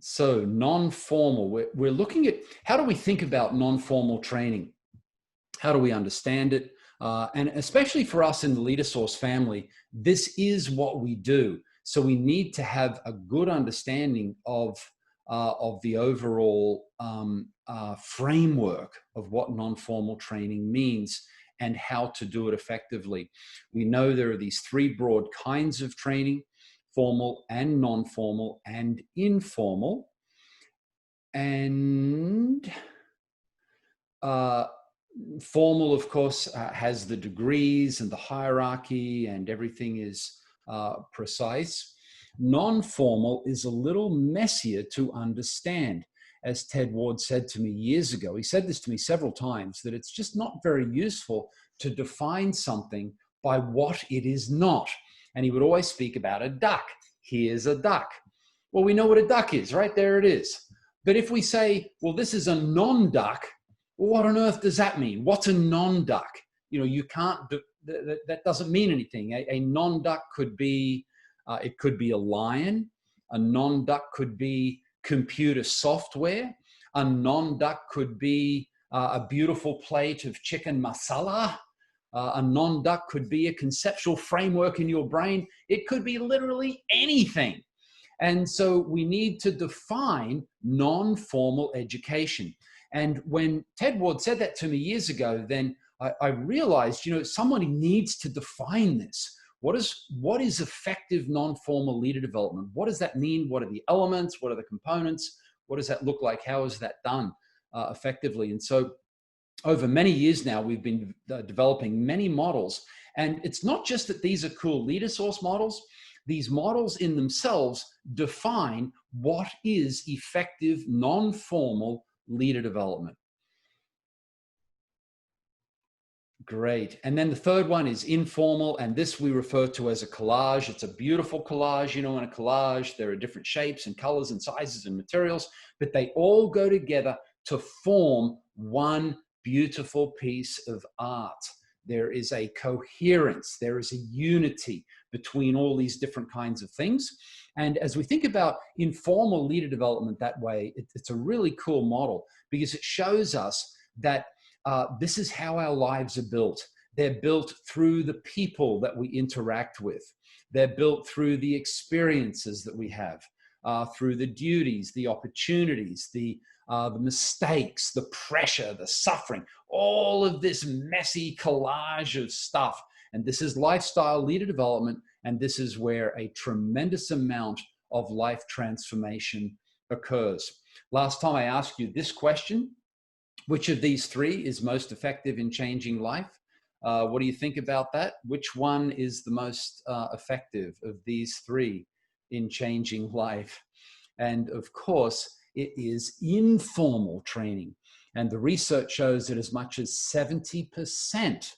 So non-formal, we're looking at how do we think about non-formal training? How do we understand it? And especially for us in the LeaderSource family, this is what we do. So we need to have a good understanding of the overall framework of what non-formal training means and how to do it effectively. We know there are these three broad kinds of training: formal and non-formal and informal. And formal, of course, has the degrees and the hierarchy and everything is precise. Non-formal is a little messier to understand. As Ted Ward said to me years ago, he said this to me several times, that it's just not very useful to define something by what it is not. And he would always speak about a duck. Here's a duck. Well, we know what a duck is, right? There it is. But if we say, well, this is a non-duck, well, what on earth does that mean? What's a non-duck? You can't, that doesn't mean anything. A non-duck could be, it could be a lion. A non-duck could be computer software. A non-duck could be a beautiful plate of chicken masala. A non-duck could be a conceptual framework in your brain. It could be literally anything. And so we need to define non-formal education. And when Ted Ward said that to me years ago, then I realized, somebody needs to define this. What is effective non-formal leader development? What does that mean? What are the elements? What are the components? What does that look like? How is that done effectively? And so over many years now, we've been developing many models. And it's not just that these are cool LeaderSource models. These models in themselves define what is effective non-formal leader development. Great. And then the third one is informal, and this we refer to as a collage. It's a beautiful collage. In a collage, there are different shapes and colors and sizes and materials, but they all go together to form one beautiful piece of art. There is a coherence, there is a unity between all these different kinds of things. And as we think about informal leader development that way, it's a really cool model because it shows us that this is how our lives are built. They're built through the people that we interact with. They're built through the experiences that we have, through the duties, the opportunities, the mistakes, the pressure, the suffering, all of this messy collage of stuff. And this is lifestyle leader development. And this is where a tremendous amount of life transformation occurs. Last time I asked you this question: which of these three is most effective in changing life? What do you think about that? Which one is the most effective of these three in changing life? And of course, it is informal training. And the research shows that as much as 70%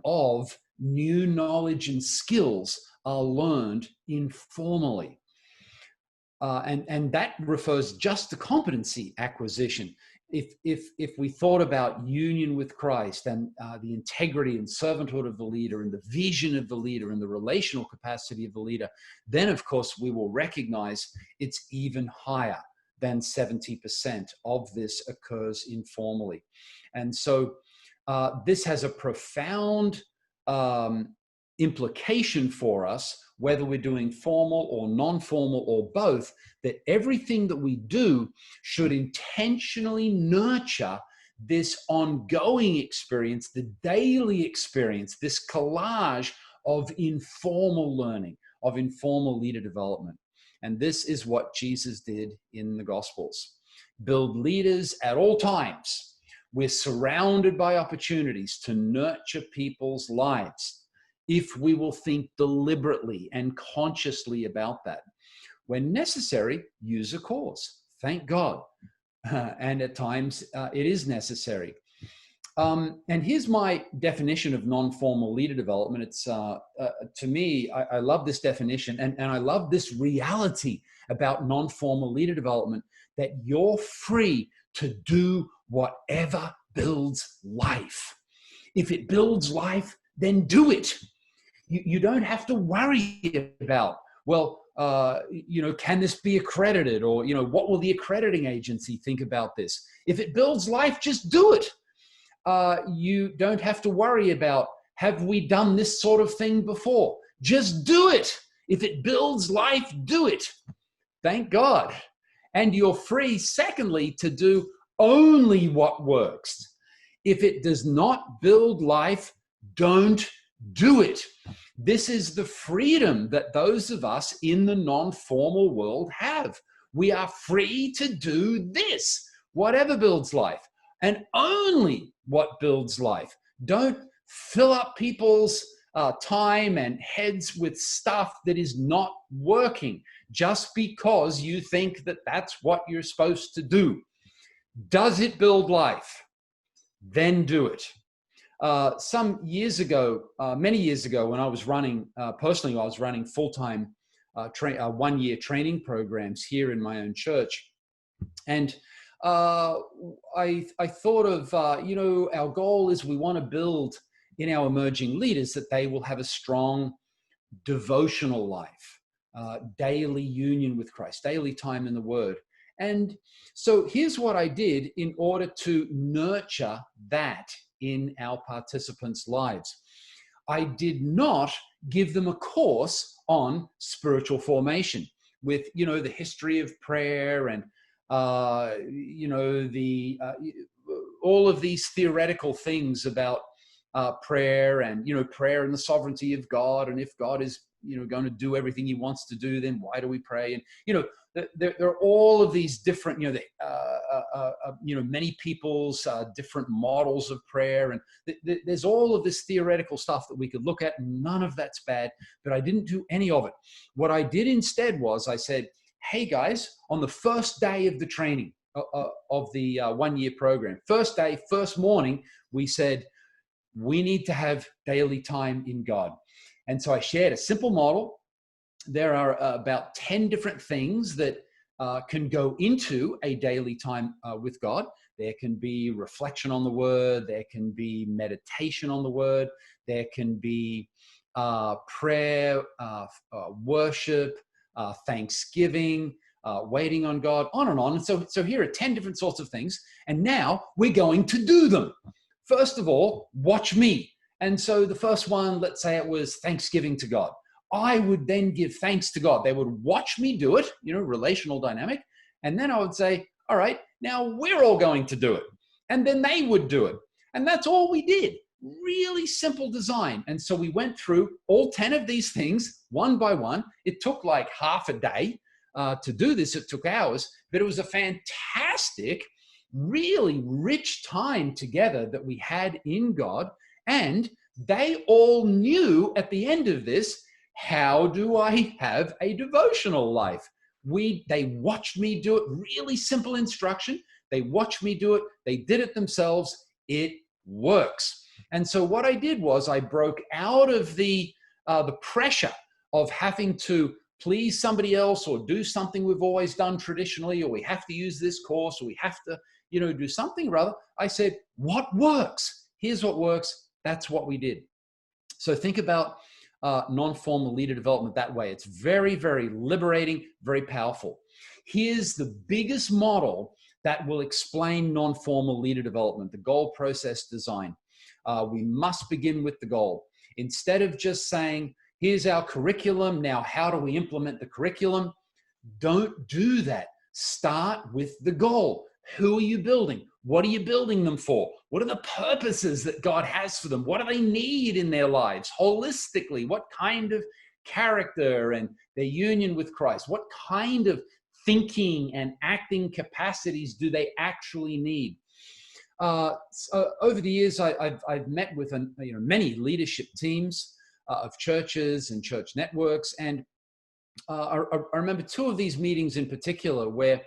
of new knowledge and skills are learned informally. And that refers just to competency acquisition. If we thought about union with Christ and the integrity and servanthood of the leader and the vision of the leader and the relational capacity of the leader, then of course we will recognize it's even higher than 70% of this occurs informally. And so this has a profound implication for us, whether we're doing formal or non-formal or both, that everything that we do should intentionally nurture this ongoing experience, the daily experience, this collage of informal learning, of informal leader development. And this is what Jesus did in the Gospels. Build leaders at all times. We're surrounded by opportunities to nurture people's lives if we will think deliberately and consciously about that. When necessary, use a cause. Thank God. And at times, it is necessary. And here's my definition of non-formal leader development. It's, to me, I love this definition, and I love this reality about non-formal leader development, that you're free to do whatever builds life. If it builds life, then do it. You don't have to worry about, well, can this be accredited? Or, what will the accrediting agency think about this? If it builds life, just do it. You don't have to worry about, have we done this sort of thing before? Just do it. If it builds life, do it. Thank God. And you're free, secondly, to do only what works. If it does not build life, don't do it. This is the freedom that those of us in the non-formal world have. We are free to do this, whatever builds life, and only what builds life. Don't fill up people's time and heads with stuff that is not working just because you think that that's what you're supposed to do. Does it build life? Then do it. Some years ago, many years ago, when I was running, personally, I was running full-time 1-year training programs here in my own church. And I thought of, our goal is we want to build in our emerging leaders that they will have a strong devotional life, daily union with Christ, daily time in the Word. And so here's what I did in order to nurture that in our participants' lives. I did not give them a course on spiritual formation with, the history of prayer and, all of these theoretical things about prayer and, prayer and the sovereignty of God. And if God is, going to do everything he wants to do, then why do we pray? And, there are all of these different, many people's different models of prayer. And there's all of this theoretical stuff that we could look at. None of that's bad, but I didn't do any of it. What I did instead was I said, hey guys, on the first day of the training of the 1-year program, first day, first morning, we said, we need to have daily time in God. And so I shared a simple model. There are about 10 different things that can go into a daily time with God. There can be reflection on the Word. There can be meditation on the Word. There can be prayer, worship, thanksgiving, waiting on God, on and on. And so here are 10 different sorts of things. And now we're going to do them. First of all, watch me. And so the first one, let's say it was thanksgiving to God. I would then give thanks to God. They would watch me do it, relational dynamic. And then I would say, all right, now we're all going to do it. And then they would do it. And that's all we did. Really simple design. And so we went through all 10 of these things one by one. It took like half a day to do this. It took hours, but it was a fantastic, really rich time together that we had in God. And they all knew at the end of this, how do I have a devotional life? They watched me do it, really simple instruction. They watched me do it. They did it themselves. It works. And so what I did was I broke out of the pressure of having to please somebody else or do something we've always done traditionally, or we have to use this course, or we have to, do something rather. I said, what works? Here's what works. That's what we did. So think about non-formal leader development that way. It's very, very liberating, very powerful. Here's the biggest model that will explain non-formal leader development, the goal process design. We must begin with the goal. Instead of just saying, here's our curriculum, now how do we implement the curriculum? Don't do that. Start with the goal. Who are you building? What are you building them for? What are the purposes that God has for them? What do they need in their lives holistically? What kind of character and their union with Christ? What kind of thinking and acting capacities do they actually need? So over the years, I've met with many leadership teams of churches and church networks, and I remember 2 of these meetings in particular where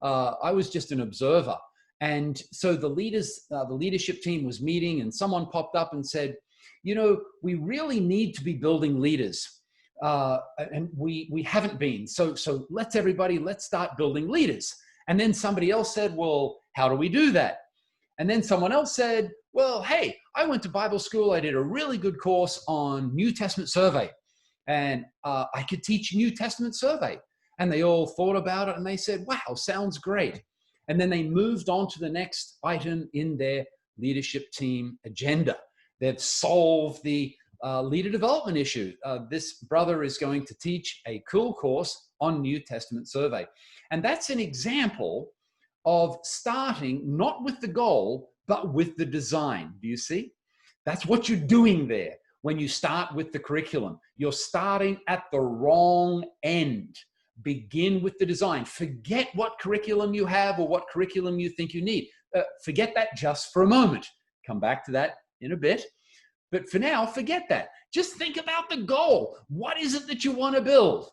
I was just an observer. And so the leadership team was meeting, and someone popped up and said, we really need to be building leaders. And we haven't been. So let's start building leaders. And then somebody else said, well, how do we do that? And then someone else said, well, hey, I went to Bible school. I did a really good course on New Testament survey. and I could teach New Testament survey. And they all thought about it and they said, wow, sounds great. And then they moved on to the next item in their leadership team agenda. They've solved the leader development issue. This brother is going to teach a cool course on New Testament survey. And that's an example of starting not with the goal, but with the design. Do you see? That's what you're doing there when you start with the curriculum. You're starting at the wrong end. Begin with the design. Forget what curriculum you have or what curriculum you think you need. Forget that just for a moment. Come back to that in a bit. But for now, forget that. Just think about the goal. What is it that you want to build?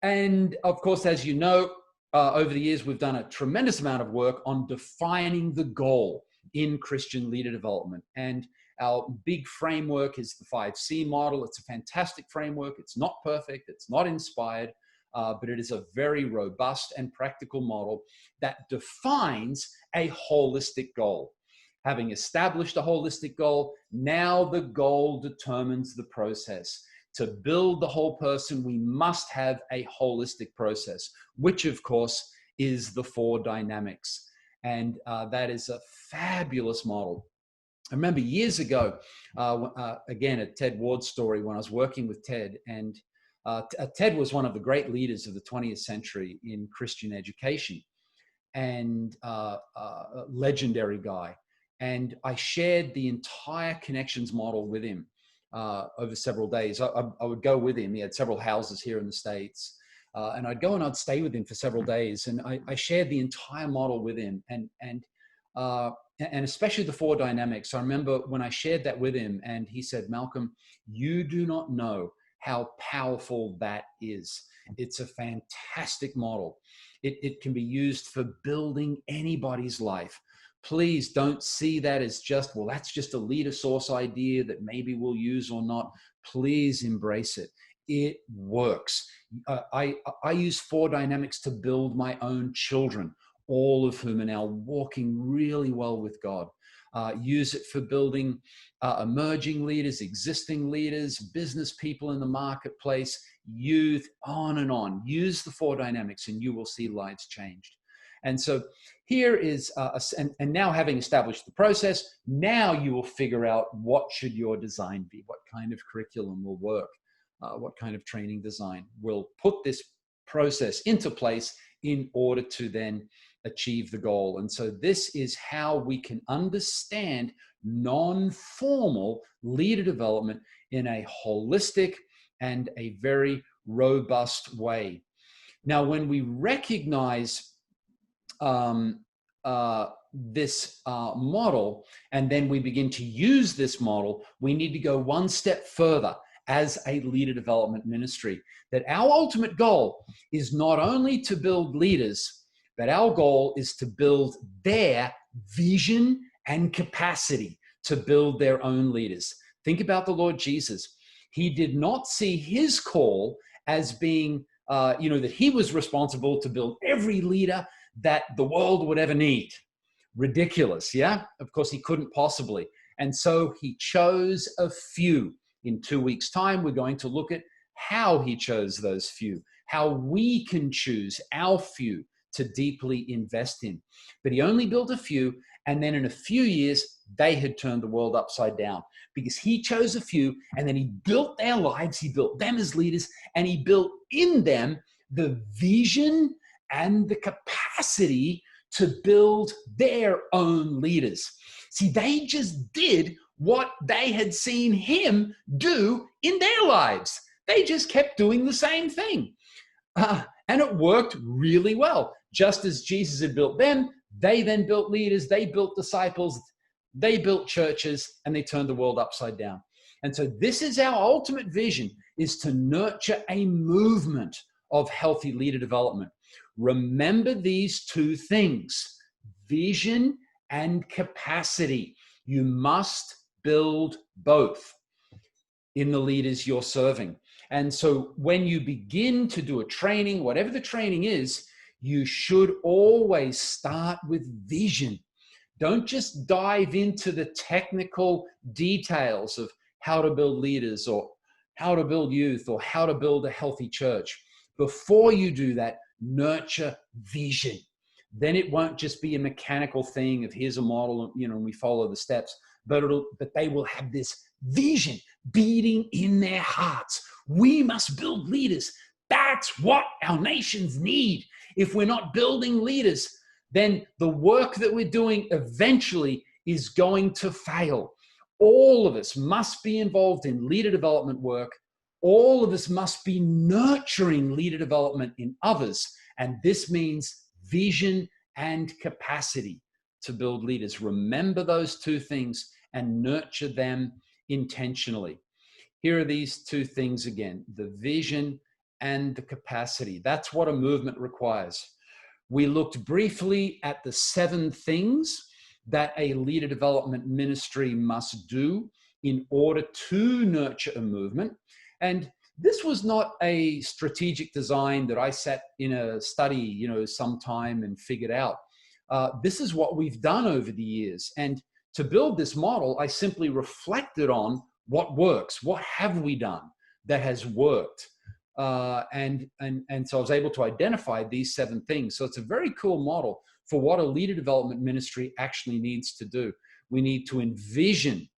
And of course, as you know, over the years, we've done a tremendous amount of work on defining the goal in Christian leader development. And our big framework is the 5C model. It's a fantastic framework. It's not perfect. It's not inspired, but it is a very robust and practical model that defines a holistic goal. Having established a holistic goal, now the goal determines the process. To build the whole person, we must have a holistic process, which of course is the 4 dynamics. And that is a fabulous model. I remember years ago, again, a Ted Ward story when I was working with Ted, and Ted was one of the great leaders of the 20th century in Christian education, and a legendary guy. And I shared the entire connections model with him over several days. I would go with him. He had several houses here in the States. And I'd go and I'd stay with him for several days. And I shared the entire model with him, and especially the 4 dynamics. I remember when I shared that with him, and he said, Malcolm, you do not know how powerful that is. It's a fantastic model. It can be used for building anybody's life. Please don't see that as just, well, that's just a leader source idea that maybe we'll use or not. Please embrace it. It works. I use 4 dynamics to build my own children, all of whom are now walking really well with God. Use it for building emerging leaders, existing leaders, business people in the marketplace, youth, on and on. Use the 4 dynamics and you will see lives changed. And so here is, and now having established the process, now you will figure out what should your design be, what kind of curriculum will work, what kind of training design will put this process into place in order to then achieve the goal. And so this is how we can understand non-formal leader development in a holistic and a very robust way. Now, when we recognize this model, and then we begin to use this model, we need to go one step further as a leader development ministry. That our ultimate goal is not only to build leaders, but our goal is to build their vision and capacity to build their own leaders. Think about the Lord Jesus. He did not see his call as being, that he was responsible to build every leader that the world would ever need. Ridiculous, yeah? Of course, he couldn't possibly. And so he chose a few. In 2 weeks' time, we're going to look at how he chose those few, how we can choose our few to deeply invest in. But he only built a few, and then in a few years, they had turned the world upside down because he chose a few, and then he built their lives, he built them as leaders, and he built in them the vision and the capacity to build their own leaders. See, they just did what they had seen him do in their lives. They just kept doing the same thing. And it worked really well. Just as Jesus had built them, they then built leaders, they built disciples, they built churches, and they turned the world upside down. And so this is our ultimate vision, is to nurture a movement of healthy leader development. Remember these 2 things, vision and capacity. You must build both in the leaders you're serving. And so when you begin to do a training, whatever the training is, you should always start with vision. Don't just dive into the technical details of how to build leaders or how to build youth or how to build a healthy church. Before you do that, nurture vision. Then it won't just be a mechanical thing of here's a model, and we follow the steps, but they will have this vision beating in their hearts. We must build leaders. That's what our nations need. If we're not building leaders, then the work that we're doing eventually is going to fail. All of us must be involved in leader development work. All of us must be nurturing leader development in others. And this means vision and capacity to build leaders. Remember those two things and nurture them intentionally. Here are these two things again, the vision and the capacity. That's what a movement requires. We looked briefly at the 7 things that a leader development ministry must do in order to nurture a movement. And this was not a strategic design that I sat in a study, sometime and figured out. This is what we've done over the years. And to build this model, I simply reflected on what works. What have we done that has worked? And so I was able to identify these 7 things. So it's a very cool model for what a leader development ministry actually needs to do. We need to envision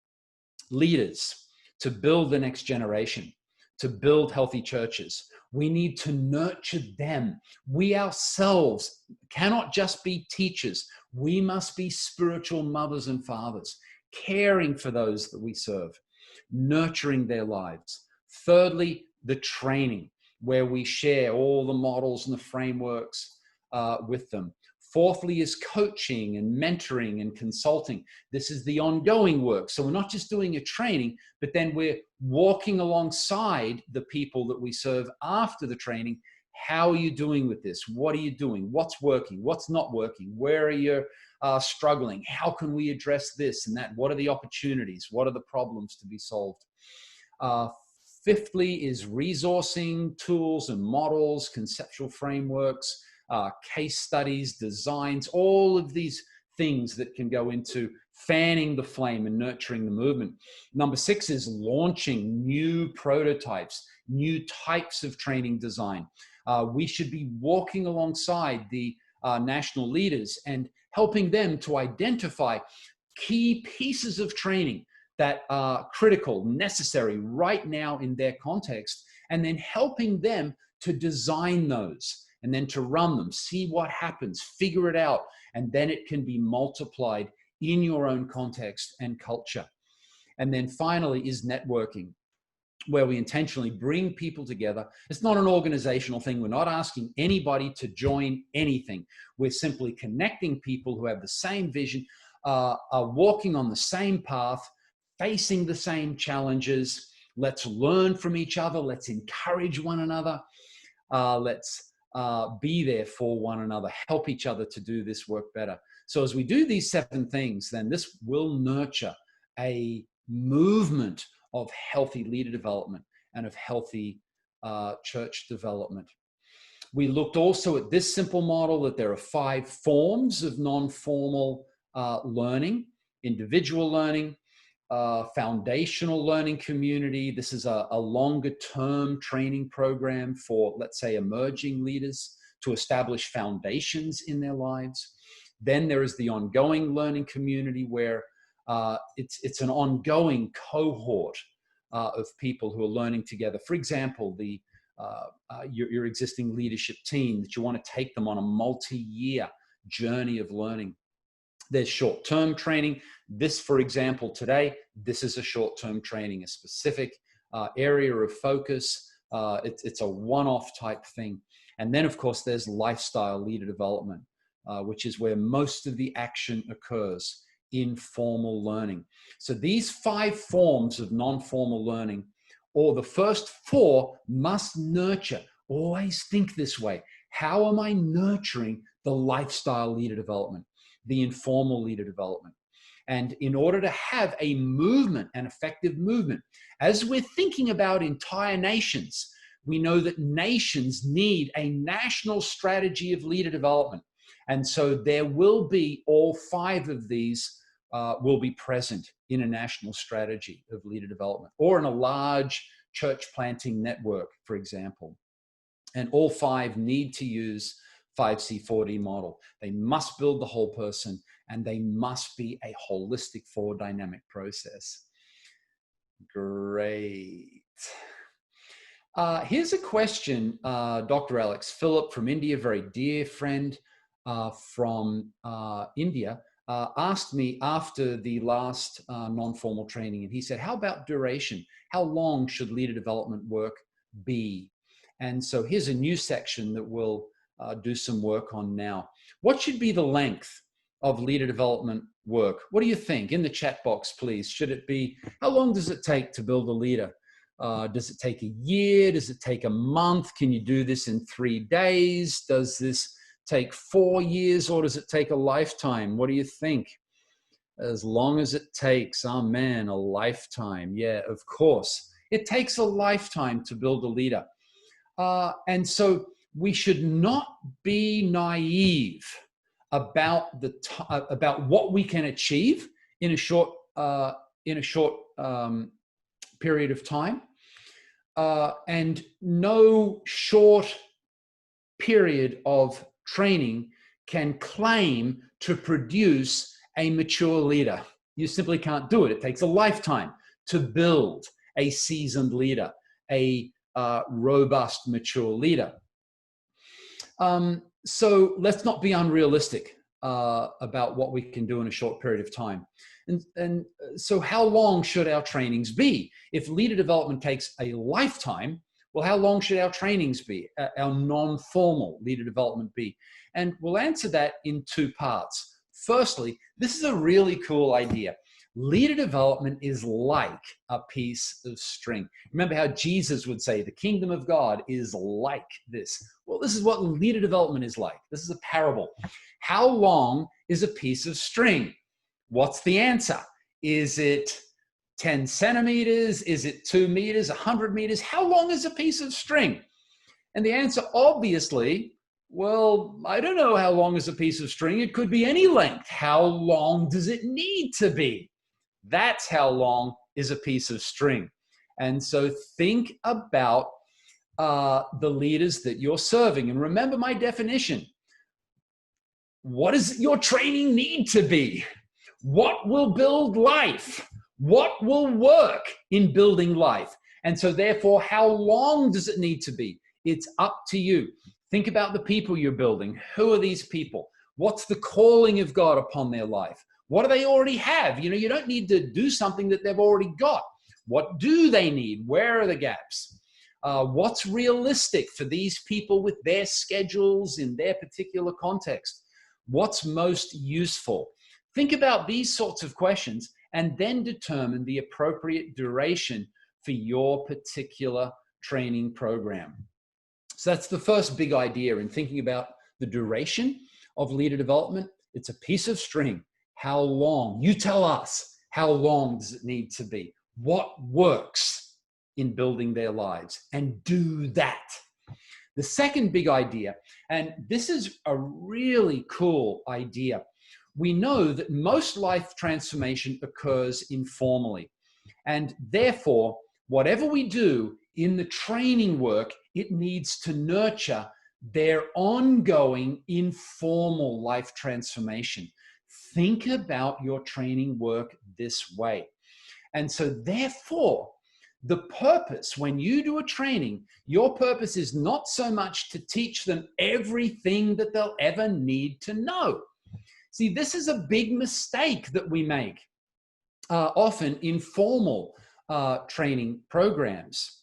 leaders to build the next generation, to build healthy churches. We need to nurture them. We ourselves cannot just be teachers. We must be spiritual mothers and fathers, caring for those that we serve, nurturing their lives. Thirdly, the training, where we share all the models and the frameworks with them. Fourthly is coaching and mentoring and consulting. This is the ongoing work. So we're not just doing a training, but then we're walking alongside the people that we serve after the training. How are you doing with this? What are you doing? What's working? What's not working? Where are you struggling? How can we address this and that? What are the opportunities? What are the problems to be solved? Fifthly is resourcing, tools and models, conceptual frameworks, case studies, designs, all of these things that can go into fanning the flame and nurturing the movement. Number 6 is launching new prototypes, new types of training design. We should be walking alongside the national leaders and helping them to identify key pieces of training that are critical, necessary right now in their context, and then helping them to design those and then to run them, see what happens, figure it out, and then it can be multiplied in your own context and culture. And then finally is networking, where we intentionally bring people together. It's not an organizational thing. We're not asking anybody to join anything. We're simply connecting people who have the same vision, are walking on the same path, facing the same challenges. Let's learn from each other. Let's encourage one another. Let's be there for one another, help each other to do this work better. So as we do these 7 things, then this will nurture a movement of healthy leader development and of healthy church development. We looked also at this simple model that there are 5 forms of non-formal learning: individual learning, foundational learning community. This is a longer term training program for, let's say, emerging leaders to establish foundations in their lives. Then there is the ongoing learning community, where it's an ongoing cohort of people who are learning together. For example, your existing leadership team, that you want to take them on a multi-year journey of learning. There's short-term training. This, for example, today, this is a short-term training, a specific area of focus. It's a one-off type thing. And then, of course, there's lifestyle leader development, which is where most of the action occurs, informal learning. So these 5 forms of non-formal learning, or the first 4, must nurture. Always think this way. How am I nurturing the lifestyle leader development, the informal leader development? And in order to have a movement, an effective movement, as we're thinking about entire nations, we know that nations need a national strategy of leader development. And so there will be all 5 of these will be present in a national strategy of leader development, or in a large church planting network, for example. And all 5 need to use 5C4D model. They must build the whole person, and they must be a holistic 4 dynamic process. Great. Here's a question, Dr. Alex Phillip from India, very dear friend from India, asked me after the last non-formal training, and he said, how about duration? How long should leader development work be? And so here's a new section that we'll do some work on now. What should be the length of leader development work? What do you think? In the chat box, please. Should it be, how long does it take to build a leader? Does it take a year? Does it take a month? Can you do this in 3 days? Does this take 4 years, or does it take a lifetime? What do you think? As long as it takes, oh man, a lifetime. Yeah, of course. It takes a lifetime to build a leader. And so we should not be naive about about what we can achieve in a short period of time, and no short period of training can claim to produce a mature leader. You simply can't do it. It takes a lifetime to build a seasoned leader, a robust, mature leader. So let's not be unrealistic about what we can do in a short period of time. And so how long should our trainings be? If leader development takes a lifetime, well, how long should our trainings be, our non-formal leader development be? And we'll answer that in 2 parts. Firstly, this is a really cool idea. Leader development is like a piece of string. Remember how Jesus would say, the kingdom of God is like this. Well, this is what leader development is like. This is a parable. How long is a piece of string? What's the answer? Is it 10 centimeters? Is it 2 meters, 100 meters? How long is a piece of string? And the answer, obviously, well, I don't know how long is a piece of string. It could be any length. How long does it need to be? That's how long is a piece of string. And so think about the leaders that you're serving. And remember my definition. What does your training need to be? What will build life? What will work in building life? And so therefore, how long does it need to be? It's up to you. Think about the people you're building. Who are these people? What's the calling of God upon their life? What do they already have? You know, you don't need to do something that they've already got. What do they need? Where are the gaps? What's realistic for these people with their schedules in their particular context? What's most useful? Think about these sorts of questions and then determine the appropriate duration for your particular training program. So that's the first big idea in thinking about the duration of leader development. It's a piece of string. How long? You tell us. How long does it need to be? What works in building their lives? And do that. The second big idea, and this is a really cool idea. We know that most life transformation occurs informally. And therefore, whatever we do in the training work, it needs to nurture their ongoing informal life transformation. Think about your training work this way. And so therefore, the purpose, when you do a training, your purpose is not so much to teach them everything that they'll ever need to know. See, this is a big mistake that we make often in formal training programs,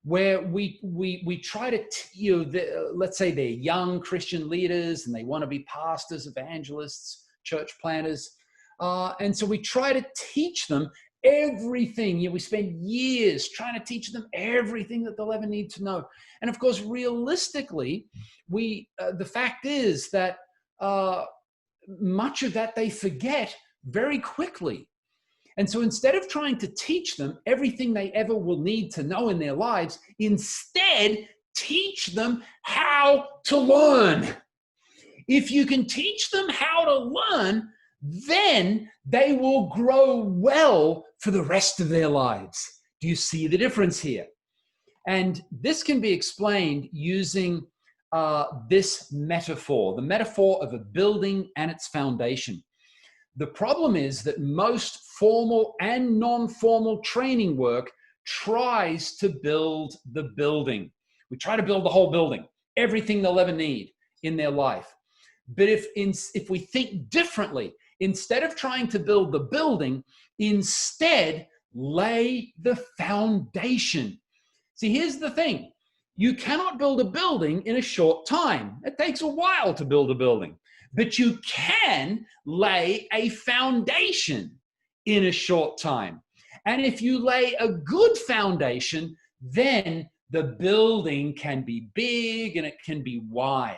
where we try to, let's say they're young Christian leaders and they want to be pastors, evangelists, church planners. And so we try to teach them everything. We spend years trying to teach them everything that they'll ever need to know. And of course, realistically, the fact is that much of that they forget very quickly. And so instead of trying to teach them everything they ever will need to know in their lives, instead teach them how to learn. If you can teach them how to learn, then they will grow well for the rest of their lives. Do you see the difference here? And this can be explained using this metaphor, the metaphor of a building and its foundation. The problem is that most formal and non-formal training work tries to build the building. We try to build the whole building, everything they'll ever need in their life. But if we think differently, instead of trying to build the building, instead lay the foundation. See, here's the thing. You cannot build a building in a short time. It takes a while to build a building. But you can lay a foundation in a short time. And if you lay a good foundation, then the building can be big and it can be wide.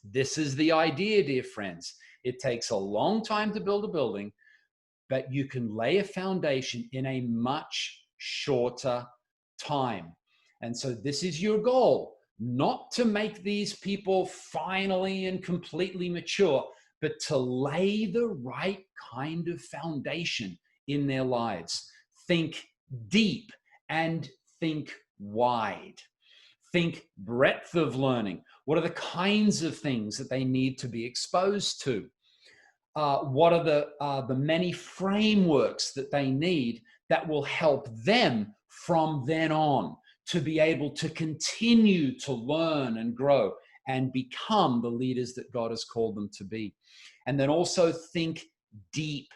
This is the idea, dear friends. It takes a long time to build a building, but you can lay a foundation in a much shorter time. And so this is your goal, not to make these people finally and completely mature, but to lay the right kind of foundation in their lives. Think deep and think wide. Think breadth of learning. What are the kinds of things that they need to be exposed to? What are the many frameworks that they need that will help them from then on to be able to continue to learn and grow and become the leaders that God has called them to be? And then also think deep.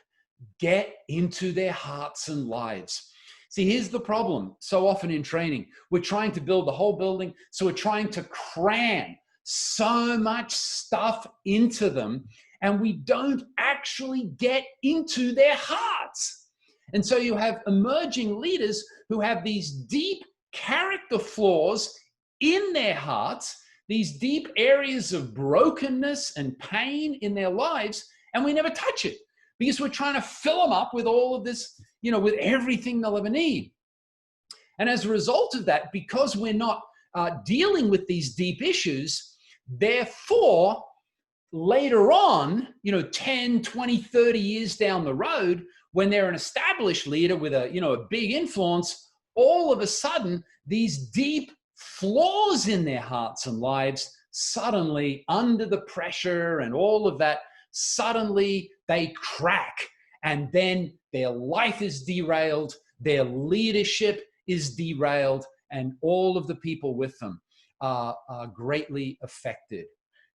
Get into their hearts and lives. See, here's the problem. So often in training, we're trying to build the whole building. So we're trying to cram so much stuff into them, and we don't actually get into their hearts. And so you have emerging leaders who have these deep character flaws in their hearts, these deep areas of brokenness and pain in their lives, and we never touch it because we're trying to fill them up with all of this, with everything they'll ever need. And as a result of that, because we're not dealing with these deep issues, therefore, later on, 10, 20, 30 years down the road, when they're an established leader with a big influence, all of a sudden, these deep flaws in their hearts and lives, suddenly under the pressure and all of that, suddenly they crack. And then their life is derailed, their leadership is derailed, and all of the people with them are greatly affected.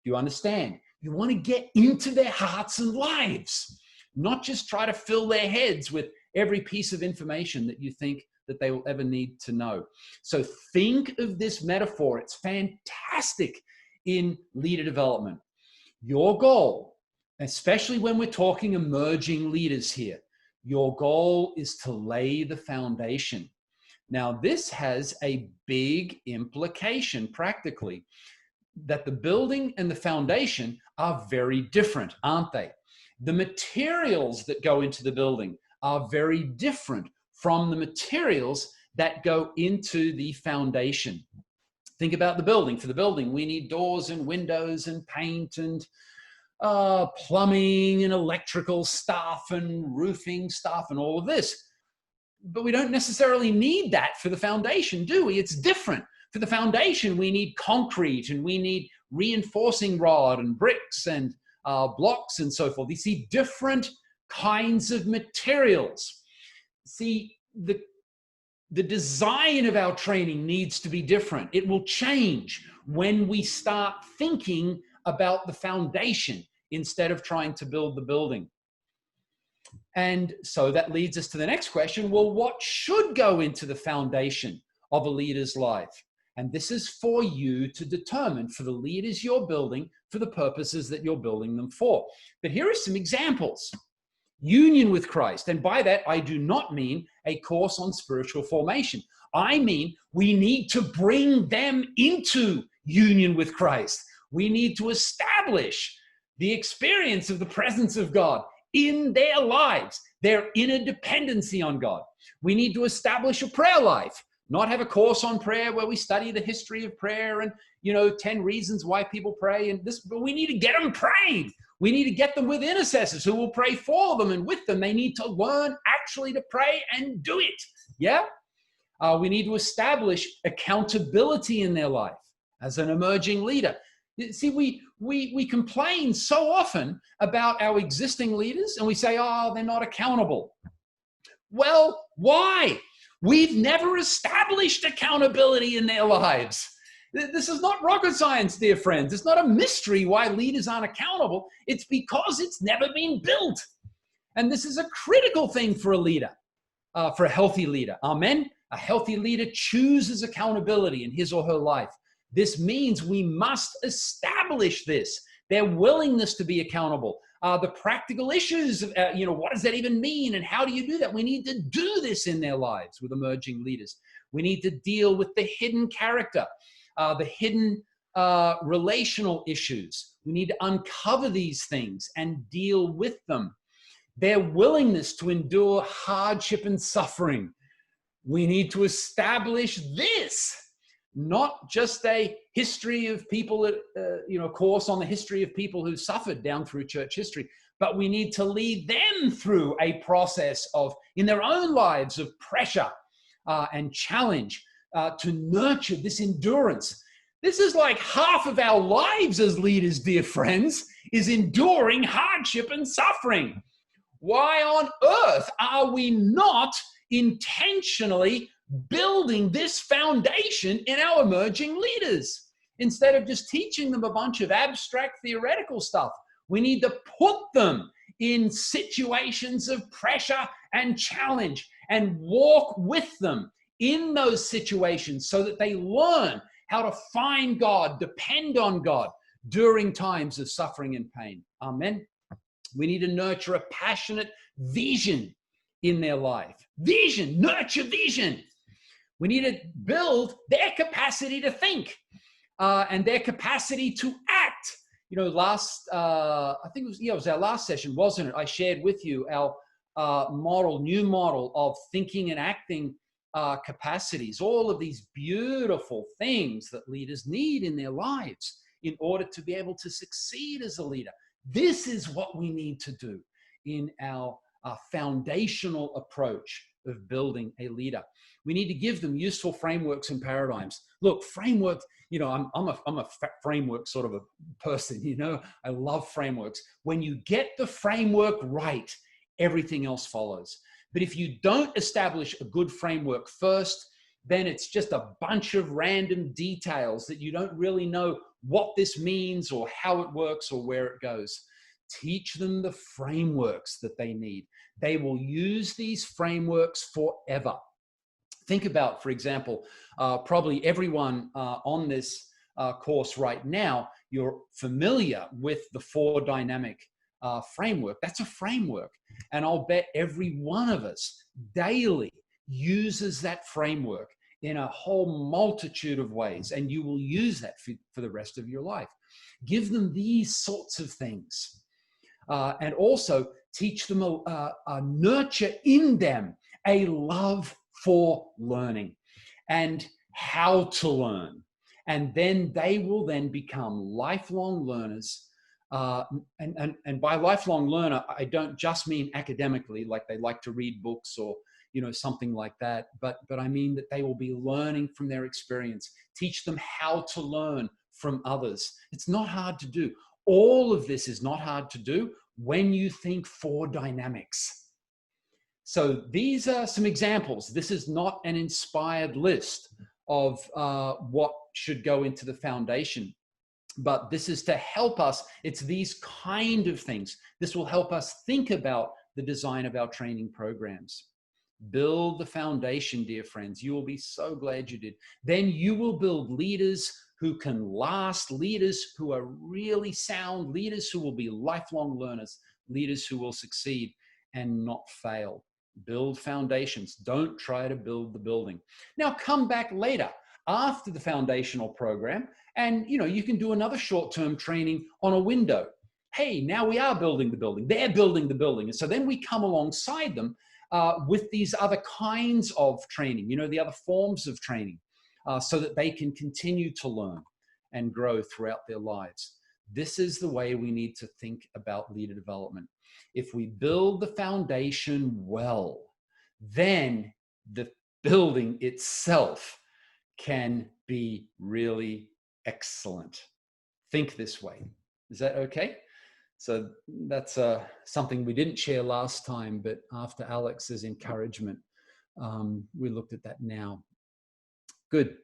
Do you understand? You want to get into their hearts and lives, not just try to fill their heads with every piece of information that you think that they will ever need to know. So think of this metaphor. It's fantastic in leader development. Your goal, especially when we're talking emerging leaders here, your goal is to lay the foundation. Now, this has a big implication practically, that the building and the foundation are very different, aren't they? The materials that go into the building are very different from the materials that go into the foundation. Think about the building. For the building, we need doors and windows and paint and plumbing and electrical stuff and roofing stuff and all of this. But we don't necessarily need that for the foundation, do we? It's different. For the foundation, we need concrete and we need reinforcing rod and bricks and blocks and so forth. You see different kinds of materials. See, the design of our training needs to be different. It will change when we start thinking about the foundation instead of trying to build the building. And so that leads us to the next question. Well, what should go into the foundation of a leader's life? And this is for you to determine, for the leaders you're building, for the purposes that you're building them for. But here are some examples. Union with Christ. And by that, I do not mean a course on spiritual formation. I mean, we need to bring them into union with Christ. We need to establish the experience of the presence of God in their lives, their inner dependency on God. We need to establish a prayer life, not have a course on prayer where we study the history of prayer and, 10 reasons why people pray and this, but we need to get them praying. We need to get them with intercessors who will pray for them and with them. They need to learn actually to pray and do it. Yeah. We need to establish accountability in their life as an emerging leader. See, we complain so often about our existing leaders and we say, oh, they're not accountable. Well, why? We've never established accountability in their lives. This is not rocket science, dear friends. It's not a mystery why leaders aren't accountable. It's because it's never been built. And this is a critical thing for a leader, for a healthy leader. Amen? A healthy leader chooses accountability in his or her life. This means we must establish this, their willingness to be accountable. The practical issues, what does that even mean and how do you do that? We need to do this in their lives with emerging leaders. We need to deal with the hidden character, the hidden relational issues. We need to uncover these things and deal with them. Their willingness to endure hardship and suffering. We need to establish this, not just a history of people, course on the history of people who suffered down through church history, but we need to lead them through a process of, in their own lives, of pressure and challenge to nurture this endurance. This is like half of our lives as leaders, dear friends, is enduring hardship and suffering. Why on earth are we not intentionally building this foundation in our emerging leaders? Instead of just teaching them a bunch of abstract theoretical stuff, we need to put them in situations of pressure and challenge and walk with them in those situations so that they learn how to find God, depend on God during times of suffering and pain. Amen. We need to nurture a passionate vision in their life. Vision, nurture vision. We need to build their capacity to think and their capacity to act. I think it was our last session, wasn't it? I shared with you our new model of thinking and acting capacities, all of these beautiful things that leaders need in their lives in order to be able to succeed as a leader. This is what we need to do in our foundational approach of building a leader. We need to give them useful frameworks and paradigms. Look, frameworks, I'm a framework sort of a person, I love frameworks. When you get the framework right, everything else follows. But if you don't establish a good framework first, then it's just a bunch of random details that you don't really know what this means or how it works or where it goes. Teach them the frameworks that they need. They will use these frameworks forever. Think about, for example, probably everyone on this course right now, you're familiar with the 4 dynamic framework. That's a framework. And I'll bet every one of us daily uses that framework in a whole multitude of ways. And you will use that for the rest of your life. Give them these sorts of things. And also teach them, nurture in them a love for learning and how to learn. And then they will then become lifelong learners. And by lifelong learner, I don't just mean academically, like they like to read books or something like that, but I mean that they will be learning from their experience. Teach them how to learn from others. It's not hard to do. All of this is not hard to do when you think 4 dynamics. So these are some examples. This is not an inspired list of what should go into the foundation, but this is to help us. It's these kind of things. This will help us think about the design of our training programs. Build the foundation, dear friends. You will be so glad you did. Then you will build leaders who can last, leaders who are really sound, leaders who will be lifelong learners, leaders who will succeed and not fail. Build foundations. Don't try to build the building. Now come back later after the foundational program and you can do another short-term training on a window. Hey, now we are building the building. They're building the building. And so then we come alongside them with these other kinds of training, the other forms of training, so that they can continue to learn and grow throughout their lives. This is the way we need to think about leader development. If we build the foundation well, then the building itself can be really excellent. Think this way. Is that okay? So that's something we didn't share last time, but after Alex's encouragement, we looked at that now. Good.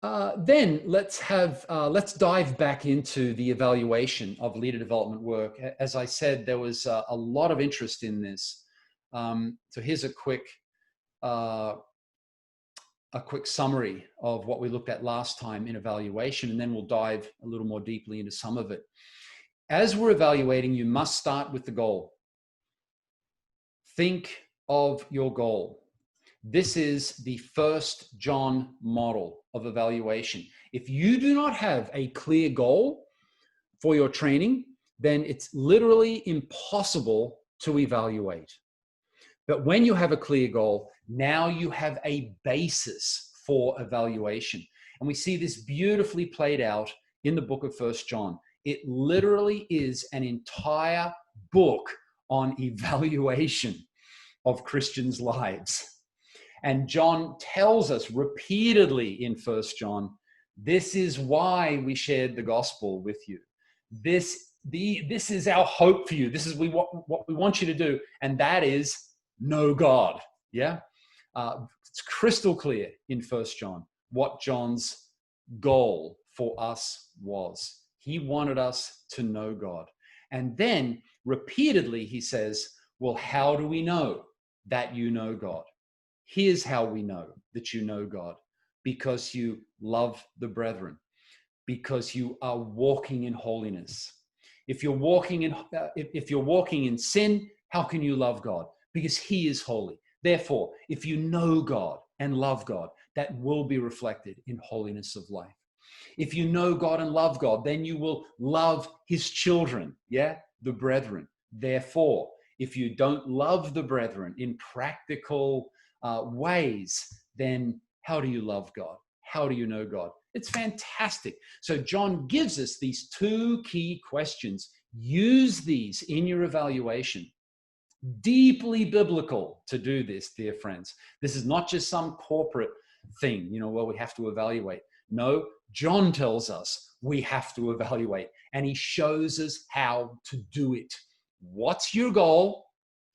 Then let's dive back into the evaluation of leader development work. As I said, there was a lot of interest in this. So here's a quick summary of what we looked at last time in evaluation, and then we'll dive a little more deeply into some of it. As we're evaluating, you must start with the goal. Think of your goal. This is the 1 John model of evaluation. If you do not have a clear goal for your training, then it's literally impossible to evaluate. But when you have a clear goal, now you have a basis for evaluation. And we see this beautifully played out in the book of 1 John. It literally is an entire book on evaluation of Christians' lives. And John tells us repeatedly in 1 John, this is why we shared the gospel with you. This is our hope for you. This is what we want you to do. And that is know God. Yeah. It's crystal clear in 1 John what John's goal for us was. He wanted us to know God. And then repeatedly he says, well, how do we know that you know God? Here's how we know that you know God: because you love the brethren, because you are walking in holiness. If you're walking in sin, how can you love God? Because he is holy. Therefore, if you know God and love God, that will be reflected in holiness of life. If you know God and love God, then you will love his children, the brethren. Therefore, if you don't love the brethren in practical ways, then how do you love God? How do you know God? It's fantastic. So John gives us these two key questions. Use these in your evaluation. Deeply biblical to do this, dear friends. This is not just some corporate thing, where we have to evaluate. No, John tells us we have to evaluate, and he shows us how to do it. What's your goal?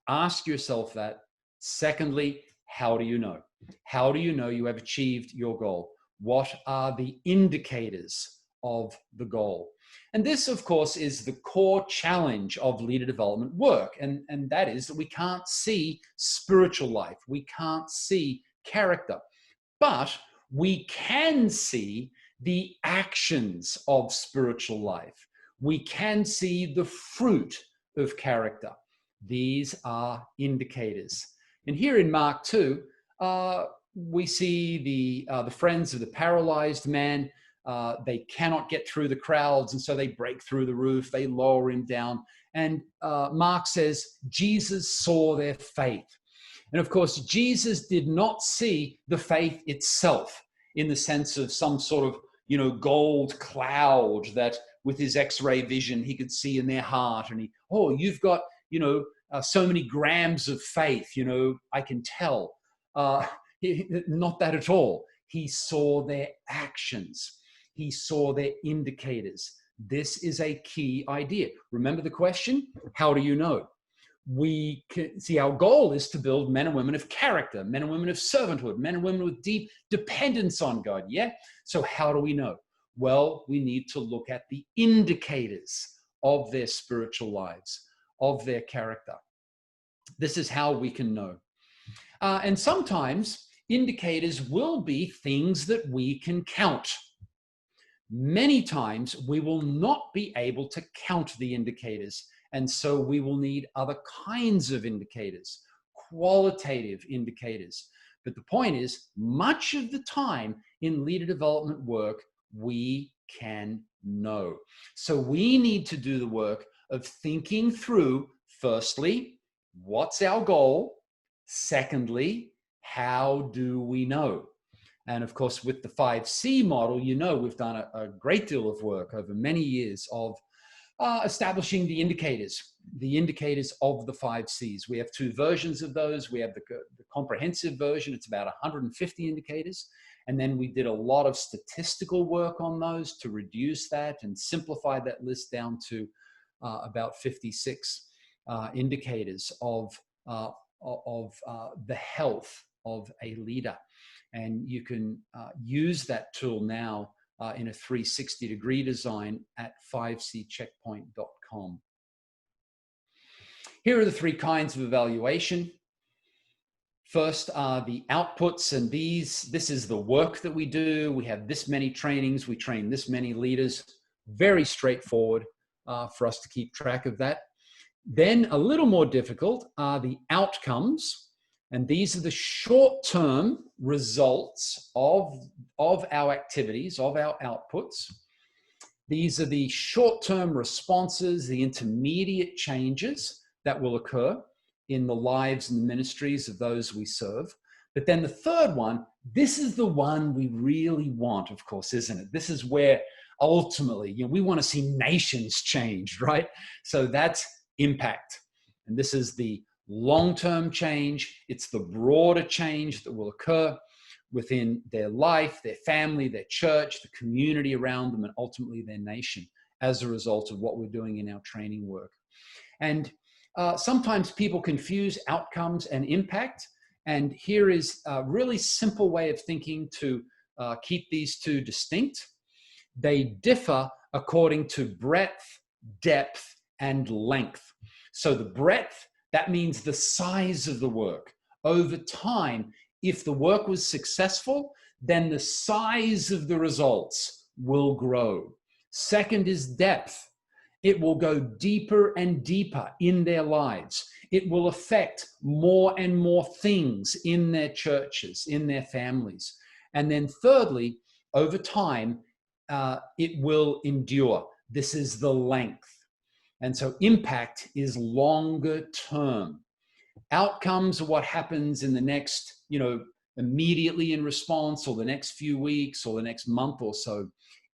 Ask yourself that. Secondly, how do you know? How do you know you have achieved your goal? What are the indicators of the goal? And this, of course, is the core challenge of leader development work. And that is that we can't see spiritual life. We can't see character. But we can see the actions of spiritual life. We can see the fruit of character. These are indicators. And here in Mark 2, we see the friends of the paralyzed man. They cannot get through the crowds, and so they break through the roof. They lower him down. And Mark says, Jesus saw their faith. And of course, Jesus did not see the faith itself in the sense of some sort of, gold cloud that with his X-ray vision, he could see in their heart. And you've got, so many grams of faith, I can tell. Not that at all. He saw their actions. He saw their indicators. This is a key idea. Remember the question? How do you know? We can see our goal is to build men and women of character, men and women of servanthood, men and women with deep dependence on God. Yeah? So how do we know? Well, we need to look at the indicators of their spiritual lives, of their character. This is how we can know. And sometimes indicators will be things that we can count. Many times we will not be able to count the indicators, and so we will need other kinds of indicators, qualitative indicators. But the point is, much of the time in leader development work, we can know. So we need to do the work of thinking through, firstly, what's our goal? Secondly, how do we know? And of course, with the 5C model, we've done a great deal of work over many years of establishing the indicators. the indicators of the 5 C's. We have 2 versions of those. We have the comprehensive version. It's about 150 indicators. And then we did a lot of statistical work on those to reduce that and simplify that list down to about 56 indicators of the health of a leader. And you can use that tool now in a 360-degree design at 5ccheckpoint.com. Here are the 3 kinds of evaluation. First are the outputs, and this is the work that we do. We have this many trainings. We train this many leaders. Very straightforward for us to keep track of that. Then a little more difficult are the outcomes. And these are the short-term results of our activities, of our outputs. These are the short-term responses, the intermediate changes that will occur in the lives and the ministries of those we serve. But then the third one, this is the one we really want, of course, isn't it? This is where ultimately, we want to see nations changed, right? So that's impact. And this is the long-term change. It's the broader change that will occur within their life, their family, their church, the community around them, and ultimately their nation as a result of what we're doing in our training work. And sometimes people confuse outcomes and impact. And here is a really simple way of thinking to keep these 2 distinct. They differ according to breadth, depth, and length. So the breadth, that means the size of the work. Over time, if the work was successful, then the size of the results will grow. Second is depth. It will go deeper and deeper in their lives. It will affect more and more things in their churches, in their families. And then thirdly, over time, it will endure. This is the length. And so impact is longer term. Outcomes are what happens in the next, immediately in response, or the next few weeks, or the next month or so.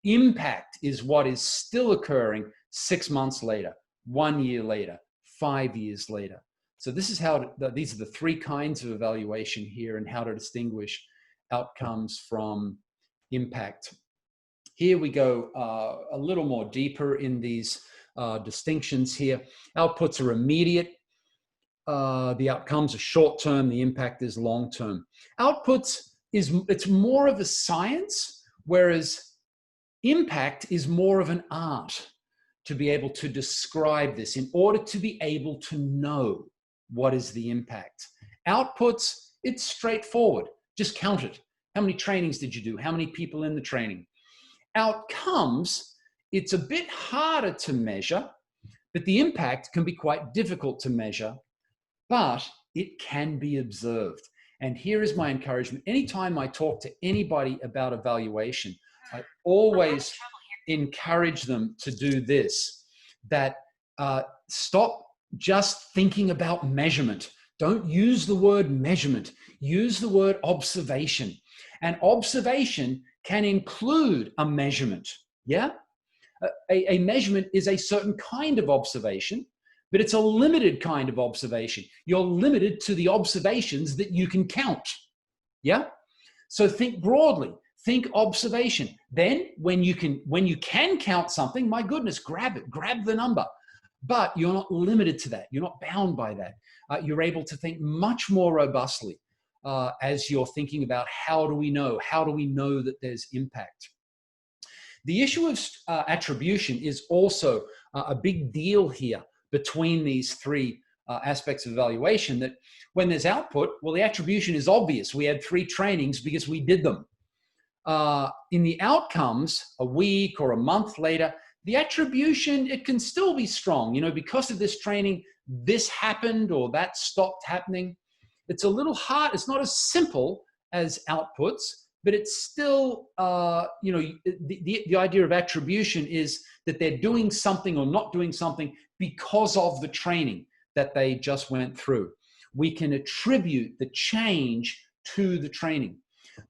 Impact is what is still occurring 6 months later, 1 year later, 5 years later. So this is how, these are the 3 kinds of evaluation here, and how to distinguish outcomes from impact. Here we go a little more deeper in these distinctions here. Outputs are immediate. The outcomes are short-term. The impact is long-term. Outputs it's more of a science, whereas impact is more of an art to be able to describe this in order to be able to know what is the impact. Outputs, it's straightforward. Just count it. How many trainings did you do? How many people in the training? Outcomes, it's a bit harder to measure, but the impact can be quite difficult to measure, but it can be observed. And here is my encouragement. Anytime I talk to anybody about evaluation, I always encourage them to do this, that stop just thinking about measurement. Don't use the word measurement. Use the word observation. And observation can include a measurement. Yeah? A measurement is a certain kind of observation, but it's a limited kind of observation. You're limited to the observations that you can count. Yeah? So think broadly. Think observation. Then when you can count something, my goodness, grab it, grab the number. But you're not limited to that. You're not bound by that. You're able to think much more robustly as you're thinking about how do we know that there's impact. The issue of attribution is also a big deal here between these 3 aspects of evaluation, that when there's output, well, the attribution is obvious. We had 3 trainings because we did them. In the outcomes, a week or a month later, the attribution, it can still be strong. Because of this training, this happened or that stopped happening. It's a little hard. It's not as simple as outputs, but it's still, the idea of attribution is that they're doing something or not doing something because of the training that they just went through. We can attribute the change to the training.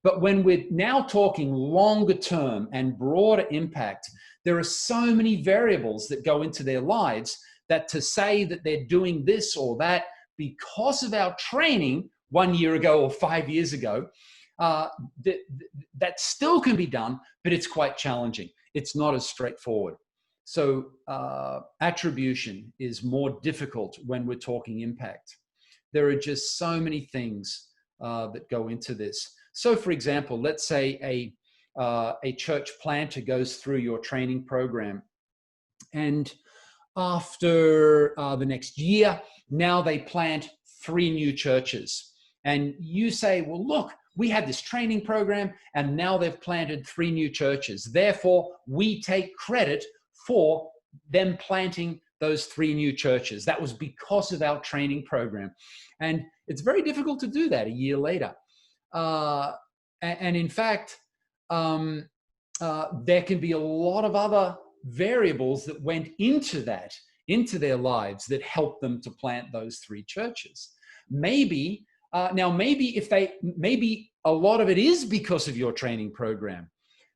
But when we're now talking longer term and broader impact, there are so many variables that go into their lives that to say that they're doing this or that because of our training 1 year ago or 5 years ago, that still can be done, but it's quite challenging. It's not as straightforward. So attribution is more difficult when we're talking impact. There are just so many things that go into this. So for example, let's say a church planter goes through your training program, and after the next year, now they plant 3 new churches. And you say, well, look, we had this training program and now they've planted 3 new churches. Therefore, we take credit for them planting those 3 new churches. That was because of our training program. And it's very difficult to do that a year later. And in fact, there can be a lot of other variables that went into their lives that helped them to plant those 3 churches. Maybe maybe a lot of it is because of your training program.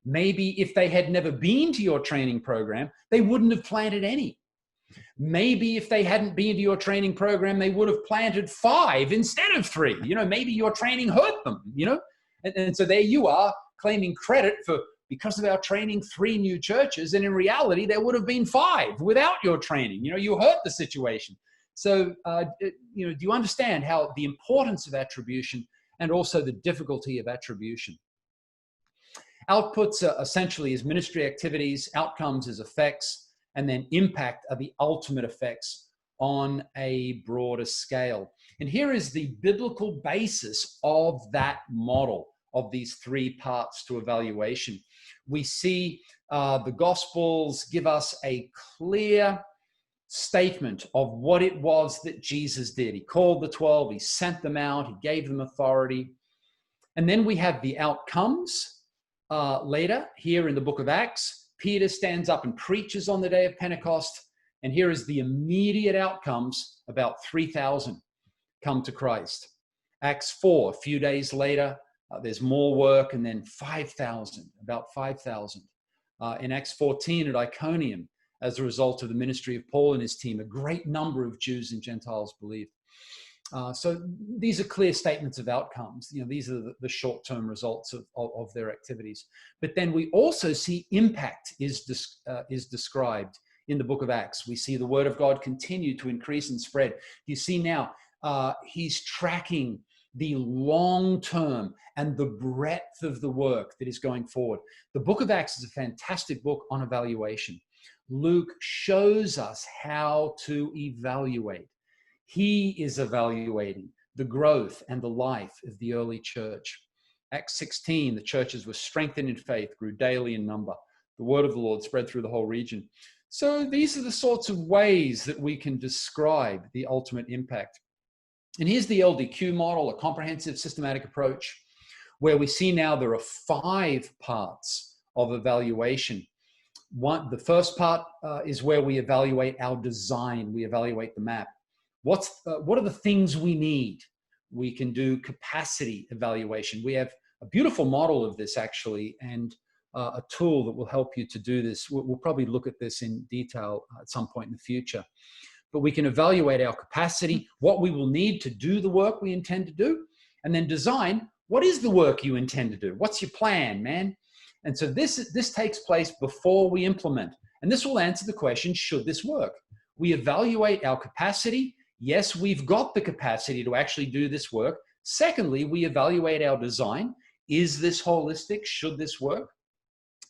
Maybe if they had never been to your training program, they wouldn't have planted any. Maybe if they hadn't been to your training program, they would have planted 5 instead of 3. Maybe your training hurt them, and so there you are claiming credit for, because of our training, 3 new churches. And in reality, there would have been 5 without your training. You hurt the situation. So, do you understand how the importance of attribution and also the difficulty of attribution? Outputs are essentially as ministry activities, outcomes as effects, and then impact are the ultimate effects on a broader scale. And here is the biblical basis of that model of these 3 parts to evaluation. We see the Gospels give us a clear statement of what it was that Jesus did. He called the 12, he sent them out, he gave them authority. And then we have the outcomes later here in the book of Acts. Peter stands up and preaches on the day of Pentecost. And here is the immediate outcomes. About 3,000 come to Christ. Acts 4, a few days later, there's more work, and then 5,000, about 5,000. In Acts 14 at Iconium, as a result of the ministry of Paul and his team, a great number of Jews and Gentiles believed. So these are clear statements of outcomes. These are the short-term results of their activities. But then we also see impact is described in the book of Acts. We see the word of God continue to increase and spread. You see now he's tracking the long term and the breadth of the work that is going forward. The book of Acts is a fantastic book on evaluation. Luke shows us how to evaluate. He is evaluating the growth and the life of the early church. Acts 16, the churches were strengthened in faith, grew daily in number. The word of the Lord spread through the whole region. So these are the sorts of ways that we can describe the ultimate impact. And here's the LDQ model, a comprehensive systematic approach, where we see now there are 5 parts of evaluation. The first part is where we evaluate our design. We evaluate the map. What are the things we need? We can do capacity evaluation. We have a beautiful model of this, actually, and a tool that will help you to do this. We'll probably look at this in detail at some point in the future. But we can evaluate our capacity, what we will need to do the work we intend to do, and then design, what is the work you intend to do? What's your plan, man? And so this takes place before we implement. And this will answer the question, should this work? We evaluate our capacity. Yes, we've got the capacity to actually do this work. Secondly, we evaluate our design. Is this holistic? Should this work?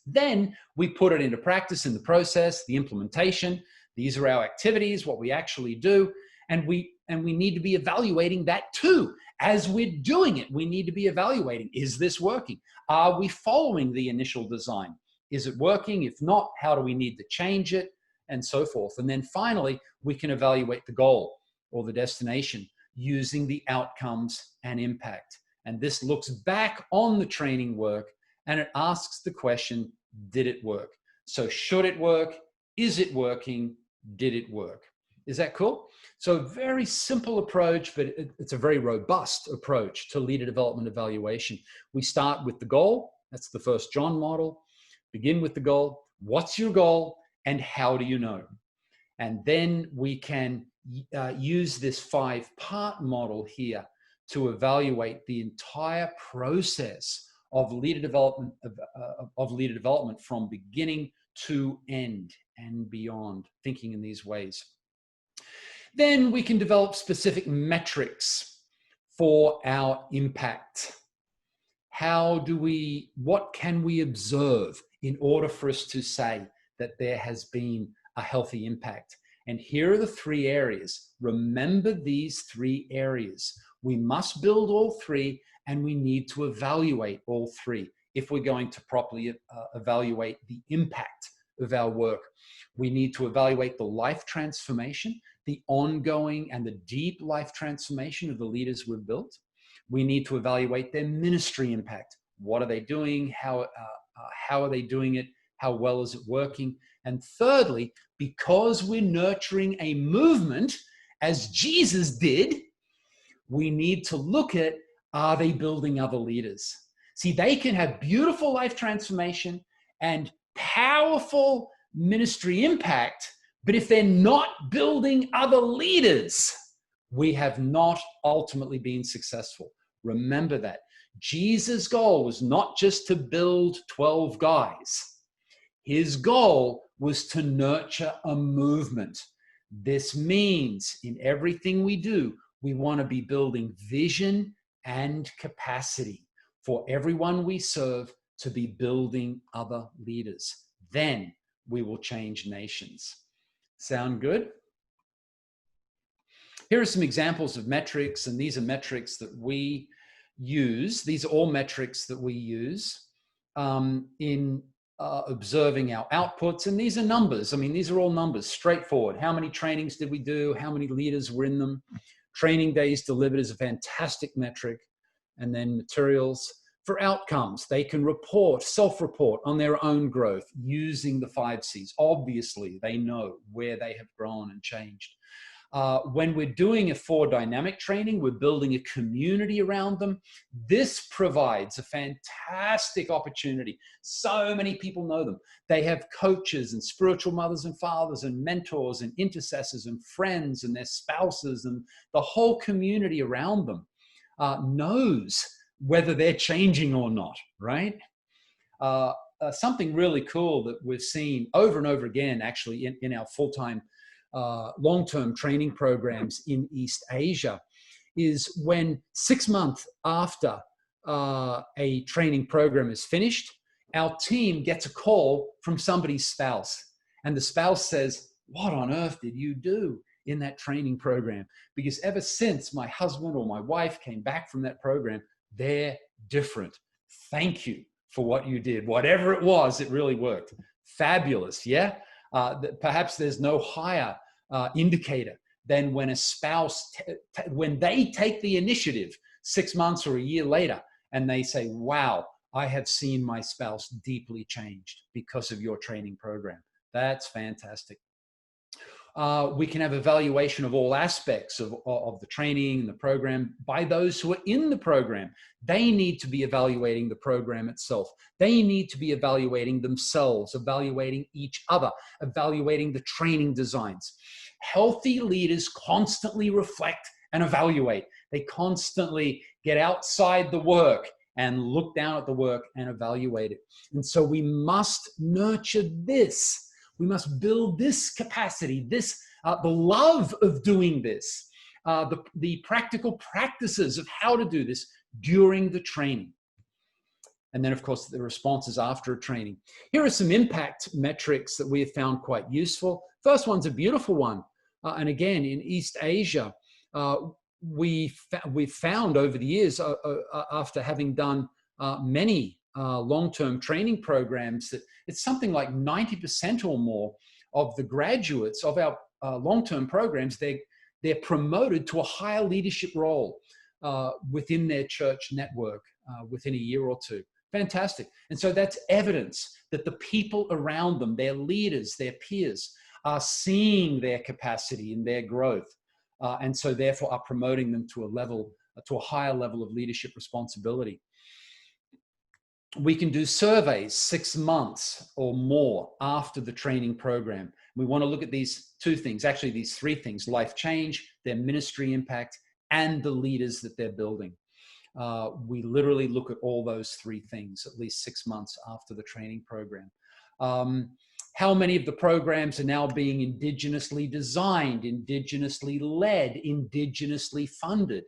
Then we put it into practice in the process, the implementation. These are our activities, what we actually do. And we need to be evaluating that too. As we're doing it, we need to be evaluating, is this working? Are we following the initial design? Is it working? If not, how do we need to change it? And so forth. And then finally, we can evaluate the goal or the destination using the outcomes and impact. And this looks back on the training work and it asks the question, did it work? So should it work? Is it working? Did it work? Is that cool? So very simple approach, but it's a very robust approach to leader development evaluation. We start with the goal. That's the first John model. Begin with the goal. What's your goal and how do you know? And then we can use this 5-part model here to evaluate the entire process of leader development, leader development from beginning to end and beyond, thinking in these ways. Then we can develop specific metrics for our impact. What can we observe in order for us to say that there has been a healthy impact? And here are the 3 areas. Remember these 3 areas. We must build all 3, and we need to evaluate all 3 if we're going to properly evaluate the impact of our work. We need to evaluate the life transformation, the ongoing and the deep life transformation of the leaders we've built. We need to evaluate their ministry impact. What are they doing? How are they doing it? How well is it working? And thirdly, because we're nurturing a movement, as Jesus did, we need to look at, are they building other leaders? See, they can have beautiful life transformation and powerful ministry impact, but if they're not building other leaders, we have not ultimately been successful. Remember that. Jesus' goal was not just to build 12 guys. His goal was to nurture a movement. This means in everything we do, we want to be building vision and capacity for everyone we serve to be building other leaders. Then we will change nations. Sound good? Here are some examples of metrics, and these are metrics that we use. These are all metrics that we use in observing our outputs, and these are numbers. I mean, these are all numbers, straightforward. How many trainings did we do? How many leaders were in them? Training days delivered is a fantastic metric. And then materials for outcomes. They can report, self-report on their own growth using the 5 C's. Obviously, they know where they have grown and changed. When we're doing a 4 dynamic training, we're building a community around them. This provides a fantastic opportunity. So many people know them. They have coaches and spiritual mothers and fathers and mentors and intercessors and friends and their spouses, and the whole community around them knows whether they're changing or not, right? Something really cool that we've seen over and over again, actually, in our full-time long-term training programs in East Asia, is when 6 months after a training program is finished, our team gets a call from somebody's spouse. And the spouse says, "What on earth did you do in that training program? Because ever since my husband or my wife came back from that program, they're different. Thank you for what you did. Whatever it was, it really worked." Fabulous, yeah? Perhaps there's no higher indicator than when a spouse, when they take the initiative 6 months or a year later, and they say, "Wow, I have seen my spouse deeply changed because of your training program." That's fantastic. We can have evaluation of all aspects of the training and the program by those who are in the program. They need to be evaluating the program itself. They need to be evaluating themselves, evaluating each other, evaluating the training designs. Healthy leaders constantly reflect and evaluate. They constantly get outside the work and look down at the work and evaluate it. And so we must nurture this. We must build this capacity, the love of doing this, the practical practices of how to do this during the training. And then, of course, the responses after a training. Here are some impact metrics that we have found quite useful. First one's a beautiful one. And again, in East Asia, we've found over the years, after having done many long-term training programs, that it's something like 90% or more of the graduates of our long-term programs, they're promoted to a higher leadership role within their church network within a year or two. Fantastic. And so that's evidence that the people around them, their leaders, their peers, are seeing their capacity and their growth. And so therefore are promoting them to a higher level of leadership responsibility. We can do surveys 6 months or more after the training program. We want to look at these two things, actually these three things: life change, their ministry impact, and the leaders that they're building. We literally look at all those three things at least 6 months after the training program. How many of the programs are now being indigenously designed, indigenously led, indigenously funded?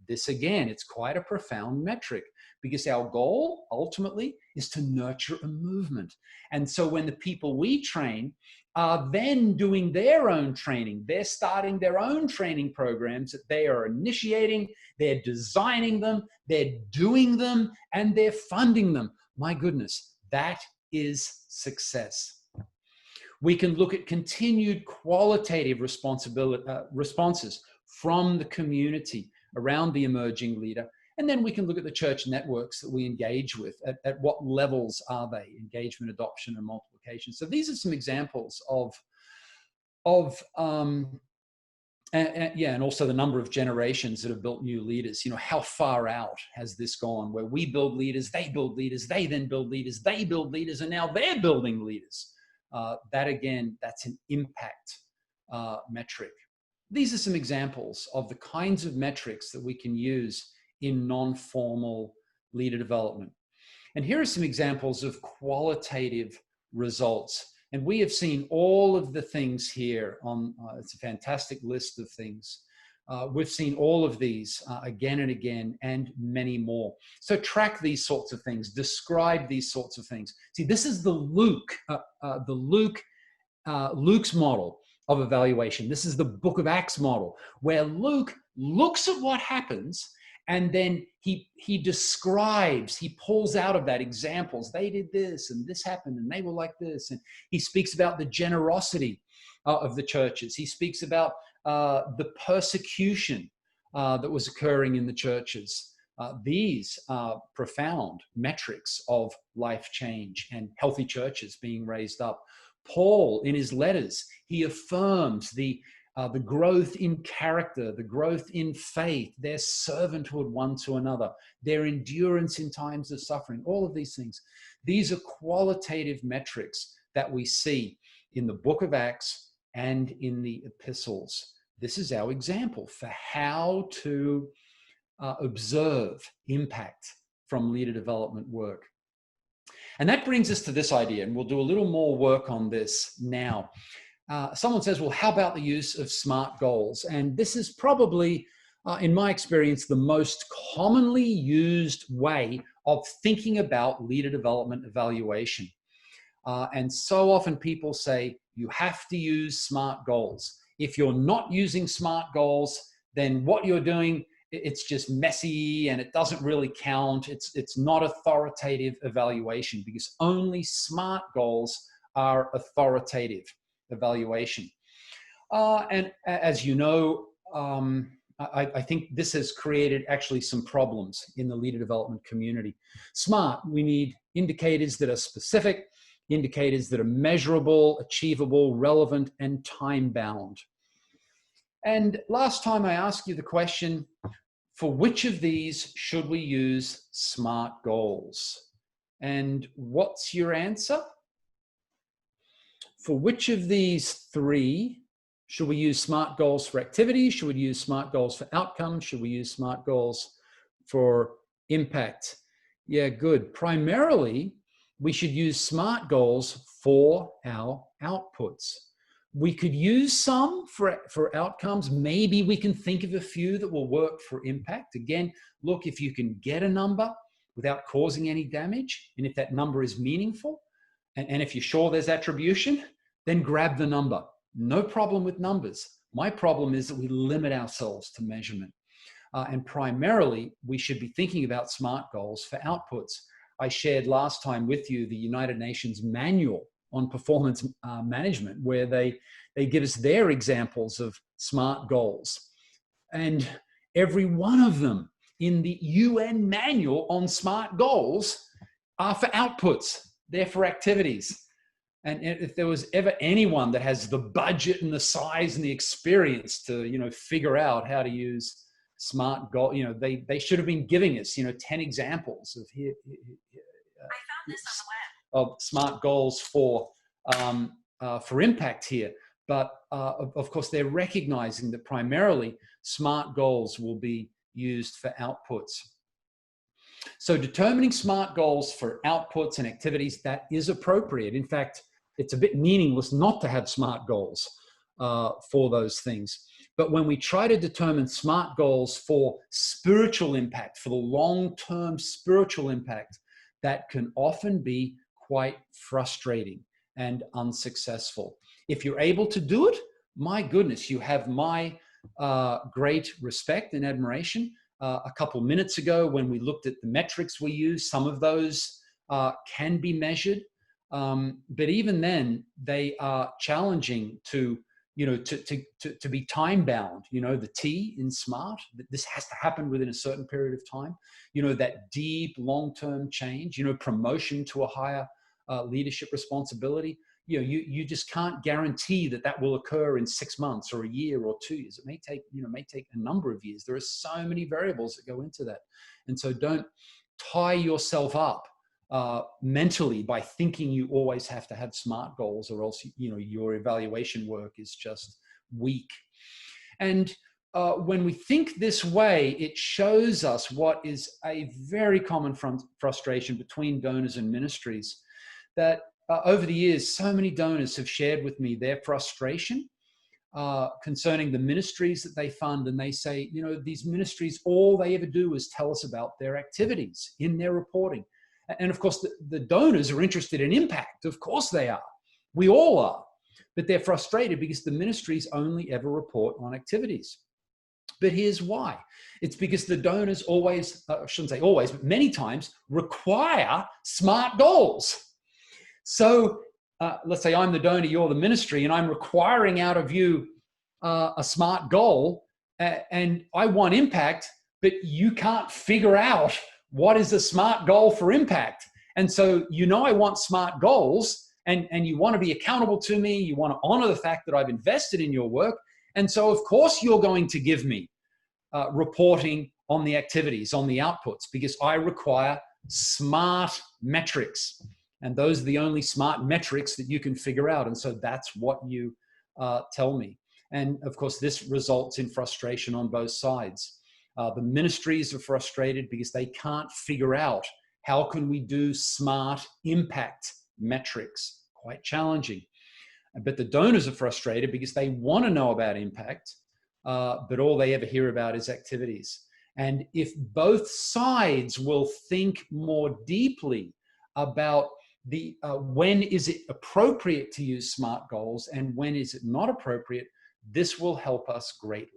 This, again, it's quite a profound metric, because our goal ultimately is to nurture a movement. And so when the people we train are then doing their own training, they're starting their own training programs that they are initiating, they're designing them, they're doing them, and they're funding them. My goodness, that is success. We can look at continued qualitative responses from the community around the emerging leader. And then we can look at the church networks that we engage with. At what levels are they? Engagement, adoption, and multiplication. So these are some examples and also the number of generations that have built new leaders. You know, how far out has this gone, where we build leaders, they then build leaders, they build leaders, and now they're building leaders. That, again, that's an impact metric. These are some examples of the kinds of metrics that we can use in non-formal leader development. And here are some examples of qualitative results. And we have seen all of the things here on, it's a fantastic list of things. We've seen all of these again and again, and many more. So track these sorts of things, describe these sorts of things. See, this is the Luke's model of evaluation. This is the Book of Acts model, where Luke looks at what happens, and then he describes, he pulls out of that examples. They did this, and this happened, and they were like this. And he speaks about the generosity of the churches. He speaks about the persecution that was occurring in the churches. These are profound metrics of life change and healthy churches being raised up. Paul, in his letters, he affirms the growth in character, the growth in faith, their servanthood one to another, their endurance in times of suffering, all of these things. These are qualitative metrics that we see in the Book of Acts and in the epistles. This is our example for how to observe impact from leader development work. And that brings us to this idea, and we'll do a little more work on this now. Someone says, well, how about the use of SMART goals? And this is probably, in my experience, the most commonly used way of thinking about leader development evaluation. And so often people say, you have to use SMART goals. If you're not using SMART goals, then what you're doing, it's just messy and it doesn't really count. It's not authoritative evaluation, because only SMART goals are authoritative evaluation. And as you know, I think this has created actually some problems in the leader development community. SMART, we need indicators that are specific, indicators that are measurable, achievable, relevant, and time-bound. And last time I asked you the question, for which of these should we use SMART goals? And what's your answer? For which of these three should we use SMART goals for activities? Should we use SMART goals for outcomes? Should we use SMART goals for impact? Yeah, good. Primarily, we should use SMART goals for our outputs. We could use some for outcomes. Maybe we can think of a few that will work for impact. Again, look, if you can get a number without causing any damage, and if that number is meaningful, and if you're sure there's attribution, then grab the number. No problem with numbers. My problem is that we limit ourselves to measurement. And primarily, we should be thinking about SMART goals for outputs. I shared last time with you the United Nations Manual on Performance Management, where they give us their examples of SMART goals. And every one of them in the UN Manual on SMART goals are for outputs. They're for activities. And if there was ever anyone that has the budget and the size and the experience to, figure out how to use SMART goal, they should have been giving us, 10 examples of found this on the web. Of SMART goals for impact here. But of course, they're recognizing that primarily SMART goals will be used for outputs. So determining SMART goals for outputs and activities, that is appropriate. In fact, it's a bit meaningless not to have SMART goals for those things. But when we try to determine SMART goals for spiritual impact, for the long-term spiritual impact, that can often be quite frustrating and unsuccessful. If you're able to do it, my goodness, you have my great respect and admiration. A couple minutes ago, when we looked at the metrics we use, some of those can be measured. But even then, they are challenging to be time bound. The T in SMART, this has to happen within a certain period of time. That deep long-term change, promotion to a higher leadership responsibility. You just can't guarantee that will occur in 6 months or a year or 2 years. It may take a number of years. There are so many variables that go into that. And so don't tie yourself up mentally by thinking you always have to have SMART goals, or else your evaluation work is just weak. And when we think this way, it shows us what is a very common frustration between donors and ministries, that over the years, so many donors have shared with me their frustration concerning the ministries that they fund. And they say, these ministries, all they ever do is tell us about their activities in their reporting. And of course, the donors are interested in impact. Of course they are. We all are. But they're frustrated because the ministries only ever report on activities. But here's why. It's because the donors always, I shouldn't say always, but many times require SMART goals. So let's say I'm the donor, you're the ministry, and I'm requiring out of you a SMART goal, and I want impact, but you can't figure out what is a SMART goal for impact. And so I want SMART goals, and you want to be accountable to me. You want to honor the fact that I've invested in your work. And so, of course, you're going to give me reporting on the activities, on the outputs, because I require SMART metrics. And those are the only SMART metrics that you can figure out. And so that's what you tell me. And of course, this results in frustration on both sides. The ministries are frustrated because they can't figure out how can we do SMART impact metrics. Quite challenging. But the donors are frustrated because they want to know about impact, but all they ever hear about is activities. And if both sides will think more deeply about when is it appropriate to use SMART goals and when is it not appropriate, this will help us greatly.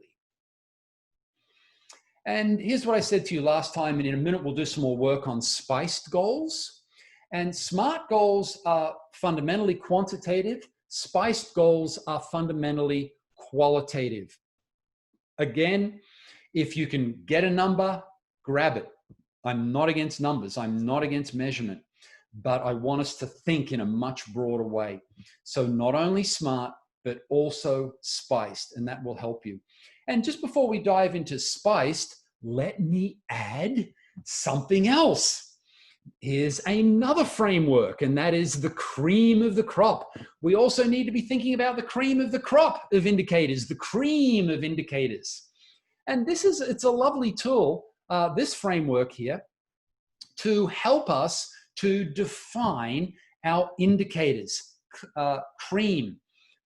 And here's what I said to you last time, and in a minute we'll do some more work on SPICED goals. And SMART goals are fundamentally quantitative. SPICED goals are fundamentally qualitative. Again, if you can get a number, grab it. I'm not against numbers. I'm not against measurement. But I want us to think in a much broader way. So not only SMART, but also SPICED, and that will help you. And just before we dive into SPICED, let me add something else. Here's another framework, and that is the cream of the crop. We also need to be thinking about the cream of the crop of indicators, the cream of indicators. And it's a lovely tool, this framework here, to help us to define our indicators, cream.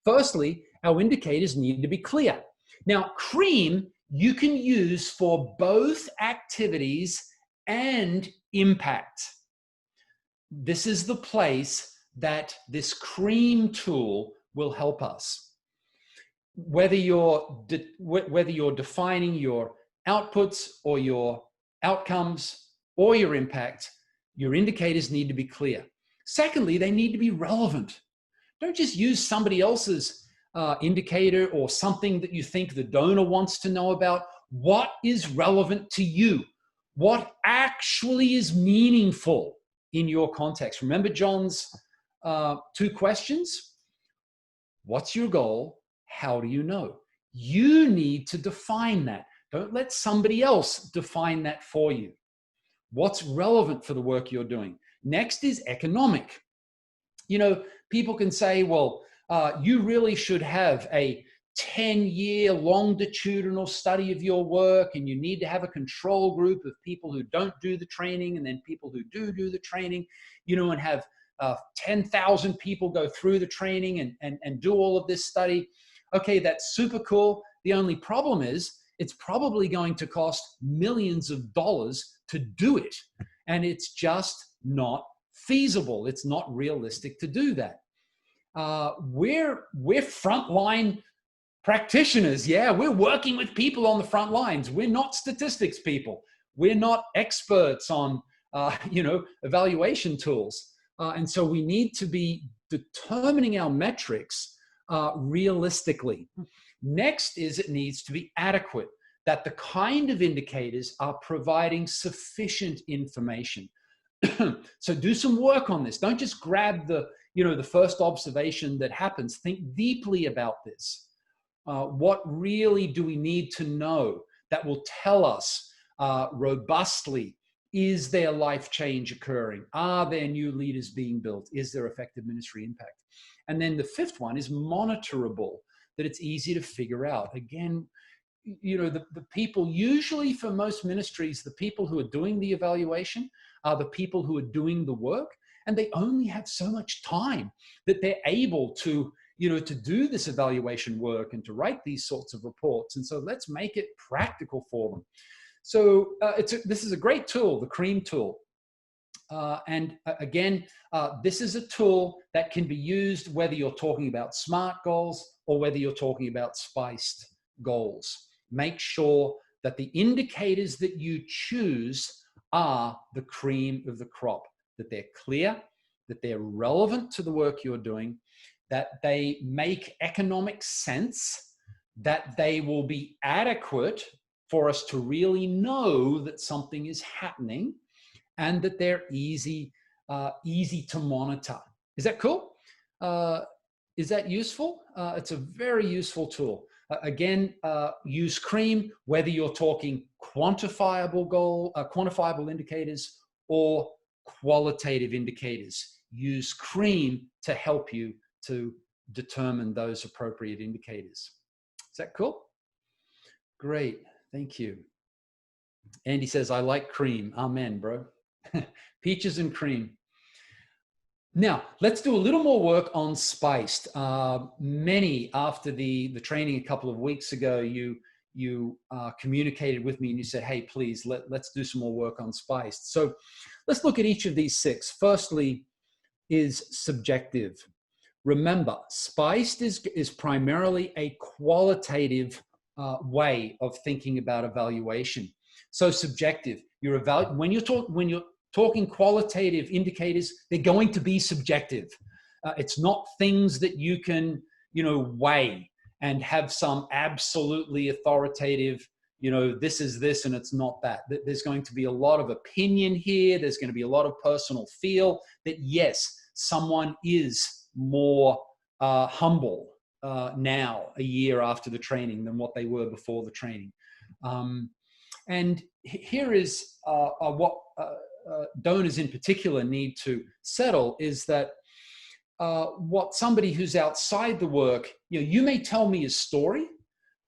Firstly, our indicators need to be clear. Now, cream you can use for both activities and impact. This is the place that this cream tool will help us. Whether you're defining your outputs or your outcomes or your impact, your indicators need to be clear. Secondly, they need to be relevant. Don't just use somebody else's indicator or something that you think the donor wants to know about. What is relevant to you? What actually is meaningful in your context? Remember John's 2 questions? What's your goal? How do you know? You need to define that. Don't let somebody else define that for you. What's relevant for the work you're doing? Next is economic. You know, people can say, well, you really should have a 10-year longitudinal study of your work, and you need to have a control group of people who don't do the training and then people who do the training, you know, and have 10,000 people go through the training and do all of this study. Okay, that's super cool. The only problem is it's probably going to cost millions of dollars to do it. And it's just not feasible. It's not realistic to do that. We're frontline practitioners. Yeah, we're working with people on the front lines. We're not statistics people. We're not experts on, you know, evaluation tools. And so we need to be determining our metrics realistically. Next is it needs to be adequate, that the kind of indicators are providing sufficient information. So do some work on this. Don't just grab the, you know, the first observation that happens. Think deeply about this. What really do we need to know that will tell us robustly, is there life change occurring? Are there new leaders being built? Is there effective ministry impact? And then the fifth one is monitorable, that it's easy to figure out. Again, you know, the people, usually for most ministries, the people who are doing the evaluation are the people who are doing the work, and they only have so much time that they're able to, you know, to do this evaluation work and to write these sorts of reports. And so let's make it practical for them. So this is a great tool, the CREAM tool. Again, this is a tool that can be used whether you're talking about SMART goals or whether you're talking about SPICED goals. Make sure that the indicators that you choose are the cream of the crop, that they're clear, that they're relevant to the work you're doing, that they make economic sense, that they will be adequate for us to really know that something is happening, and that they're easy to monitor. Is that cool? Is that useful? It's a very useful tool. Again, use CREAM, whether you're talking quantifiable indicators or qualitative indicators. Use CREAM to help you to determine those appropriate indicators. Is that cool? Great, thank you. Andy says, I like cream. Amen, bro. Peaches and cream. Now, let's do a little more work on SPICED. Many, after the training a couple of weeks ago, you communicated with me and you said, hey, please, let's do some more work on SPICED. So let's look at each of these six. Firstly is subjective. Remember, SPICED is primarily a qualitative way of thinking about evaluation. So subjective, when you're talking qualitative indicators, they're going to be subjective. It's not things that you can, you know, weigh and have some absolutely authoritative, you know, this is this and it's not that. There's going to be a lot of opinion here. There's going to be a lot of personal feel that, yes, someone is more humble now, a year after the training, than what they were before the training. And here is what donors in particular need to settle, is that what somebody who's outside the work, you know, you may tell me a story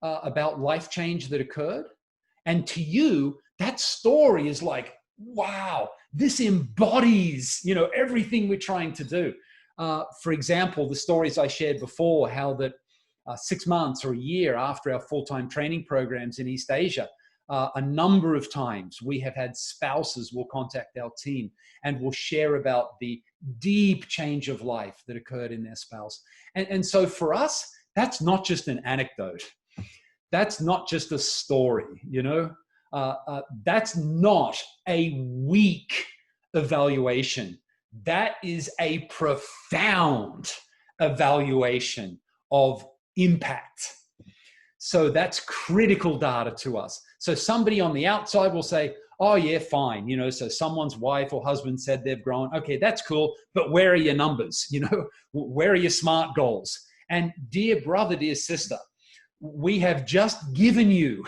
about life change that occurred, and to you, that story is like, wow, this embodies, you know, everything we're trying to do. For example, the stories I shared before, how that 6 months or a year after our full-time training programs in East Asia, a number of times we have had spouses will contact our team and will share about the deep change of life that occurred in their spouse. And so for us, that's not just an anecdote. That's not just a story, you know. That's not a weak evaluation. That is a profound evaluation of impact. So that's critical data to us. So somebody on the outside will say, oh yeah, fine. You know, so someone's wife or husband said they've grown. Okay, that's cool. But where are your numbers? You know, where are your SMART goals? And dear brother, dear sister, we have just given you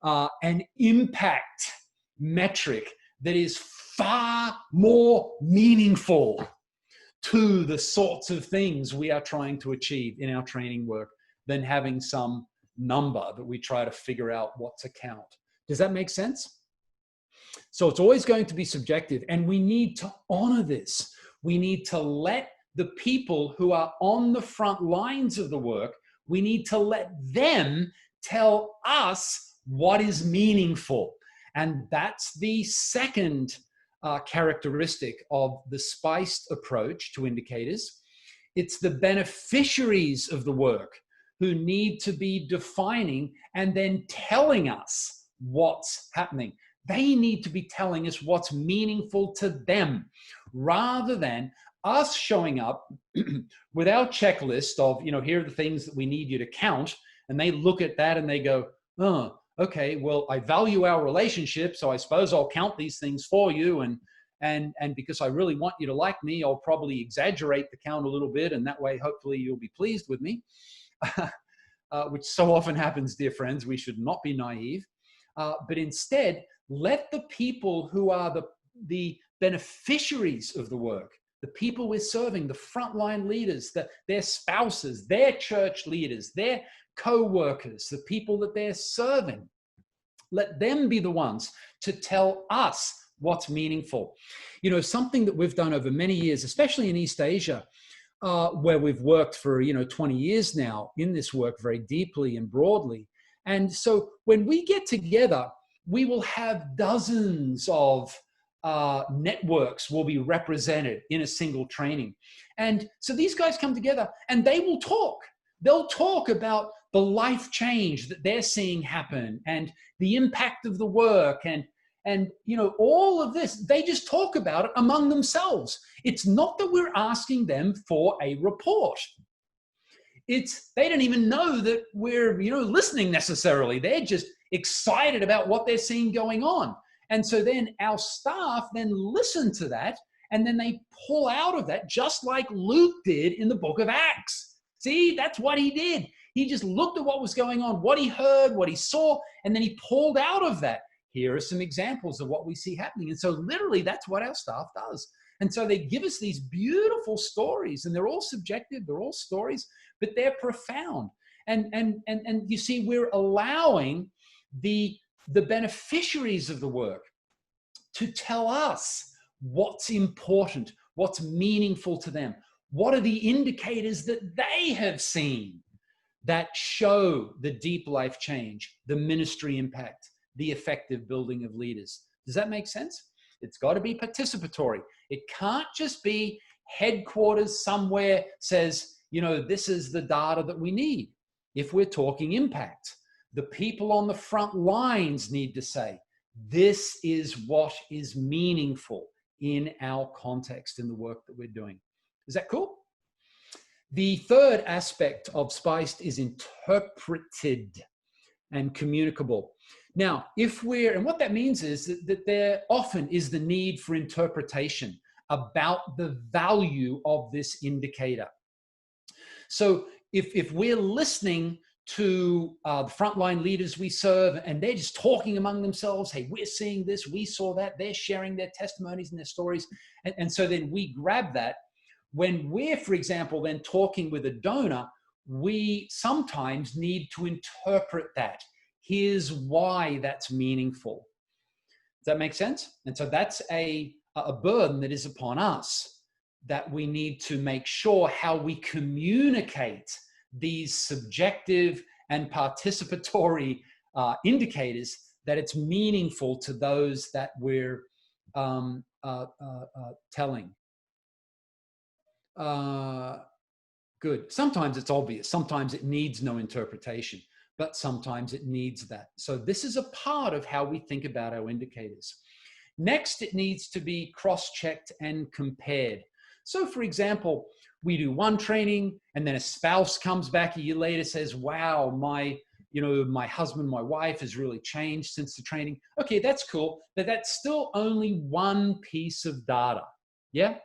an impact metric that is far more meaningful to the sorts of things we are trying to achieve in our training work than having some number that we try to figure out what to count. Does that make sense? So it's always going to be subjective, and we need to honor this. We need to let the people who are on the front lines of the work, we need to let them tell us what is meaningful. And that's the second characteristic of the spiced approach to indicators. It's the beneficiaries of the work who need to be defining and then telling us what's happening. They need to be telling us what's meaningful to them, rather than us showing up with our checklist of, here are the things that we need you to count. And they look at that and they go, oh, okay, well, I value our relationship, so I suppose I'll count these things for you. And because I really want you to like me, I'll probably exaggerate the count a little bit. And that way, hopefully you'll be pleased with me, which so often happens, dear friends. We should not be naive. But instead, let the people who are the beneficiaries of the work, the people we're serving, the frontline leaders, their spouses, their church leaders, their co-workers, the people that they're serving, let them be the ones to tell us what's meaningful. Something that we've done over many years, especially in East Asia, where we've worked for 20 years now in this work very deeply and broadly. And so when we get together, we will have dozens of networks will be represented in a single training. And so these guys come together and they will talk. They'll talk about the life change that they're seeing happen and the impact of the work and all of this. They just talk about it among themselves. It's not that we're asking them for a report. They don't even know that we're listening necessarily. They're just excited about what they're seeing going on. And so then our staff then listen to that, and then they pull out of that, just like Luke did in the book of Acts. See, that's what he did. He just looked at what was going on, what he heard, what he saw, and then he pulled out of that. Here are some examples of what we see happening. And so literally that's what our staff does. And so they give us these beautiful stories, and they're all subjective, they're all stories, but they're profound. And you see, we're allowing the beneficiaries of the work to tell us what's important, what's meaningful to them. What are the indicators that they have seen that show the deep life change, the ministry impact, the effective building of leaders? Does that make sense? It's got to be participatory. It can't just be headquarters somewhere says, this is the data that we need. If we're talking impact, the people on the front lines need to say, this is what is meaningful in our context in the work that we're doing. Is that cool? The third aspect of spiced is interpreted and communicable. Now, and what that means is that there often is the need for interpretation about the value of this indicator. So if we're listening to the frontline leaders we serve, and they're just talking among themselves, hey, we're seeing this, we saw that, they're sharing their testimonies and their stories. And so then we grab that. When we're, for example, then talking with a donor, we sometimes need to interpret that. Here's why that's meaningful. Does that make sense? And so that's a burden that is upon us, that we need to make sure how we communicate these subjective and participatory indicators, that it's meaningful to those that we're telling. Good. Sometimes it's obvious. Sometimes it needs no interpretation, but sometimes it needs that. So this is a part of how we think about our indicators. Next, it needs to be cross-checked and compared. So for example, we do one training and then a spouse comes back a year later, says, wow, my husband, my wife has really changed since the training. Okay, that's cool, but that's still only one piece of data. Yeah.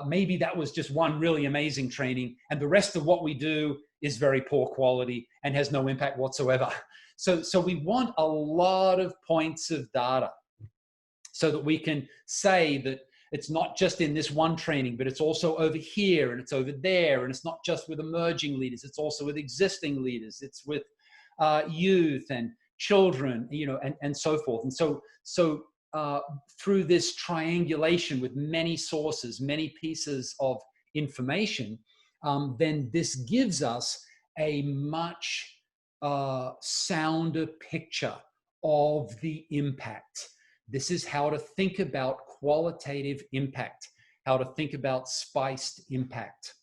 Maybe that was just one really amazing training and the rest of what we do is very poor quality and has no impact whatsoever. So we want a lot of points of data. so that we can say that it's not just in this one training, but it's also over here and it's over there. And it's not just with emerging leaders, it's also with existing leaders. It's with youth and children, you know, and so forth. And so through this triangulation with many sources, many pieces of information, then this gives us a much sounder picture of the impact. This is how to think about qualitative impact, how to think about spiced impact.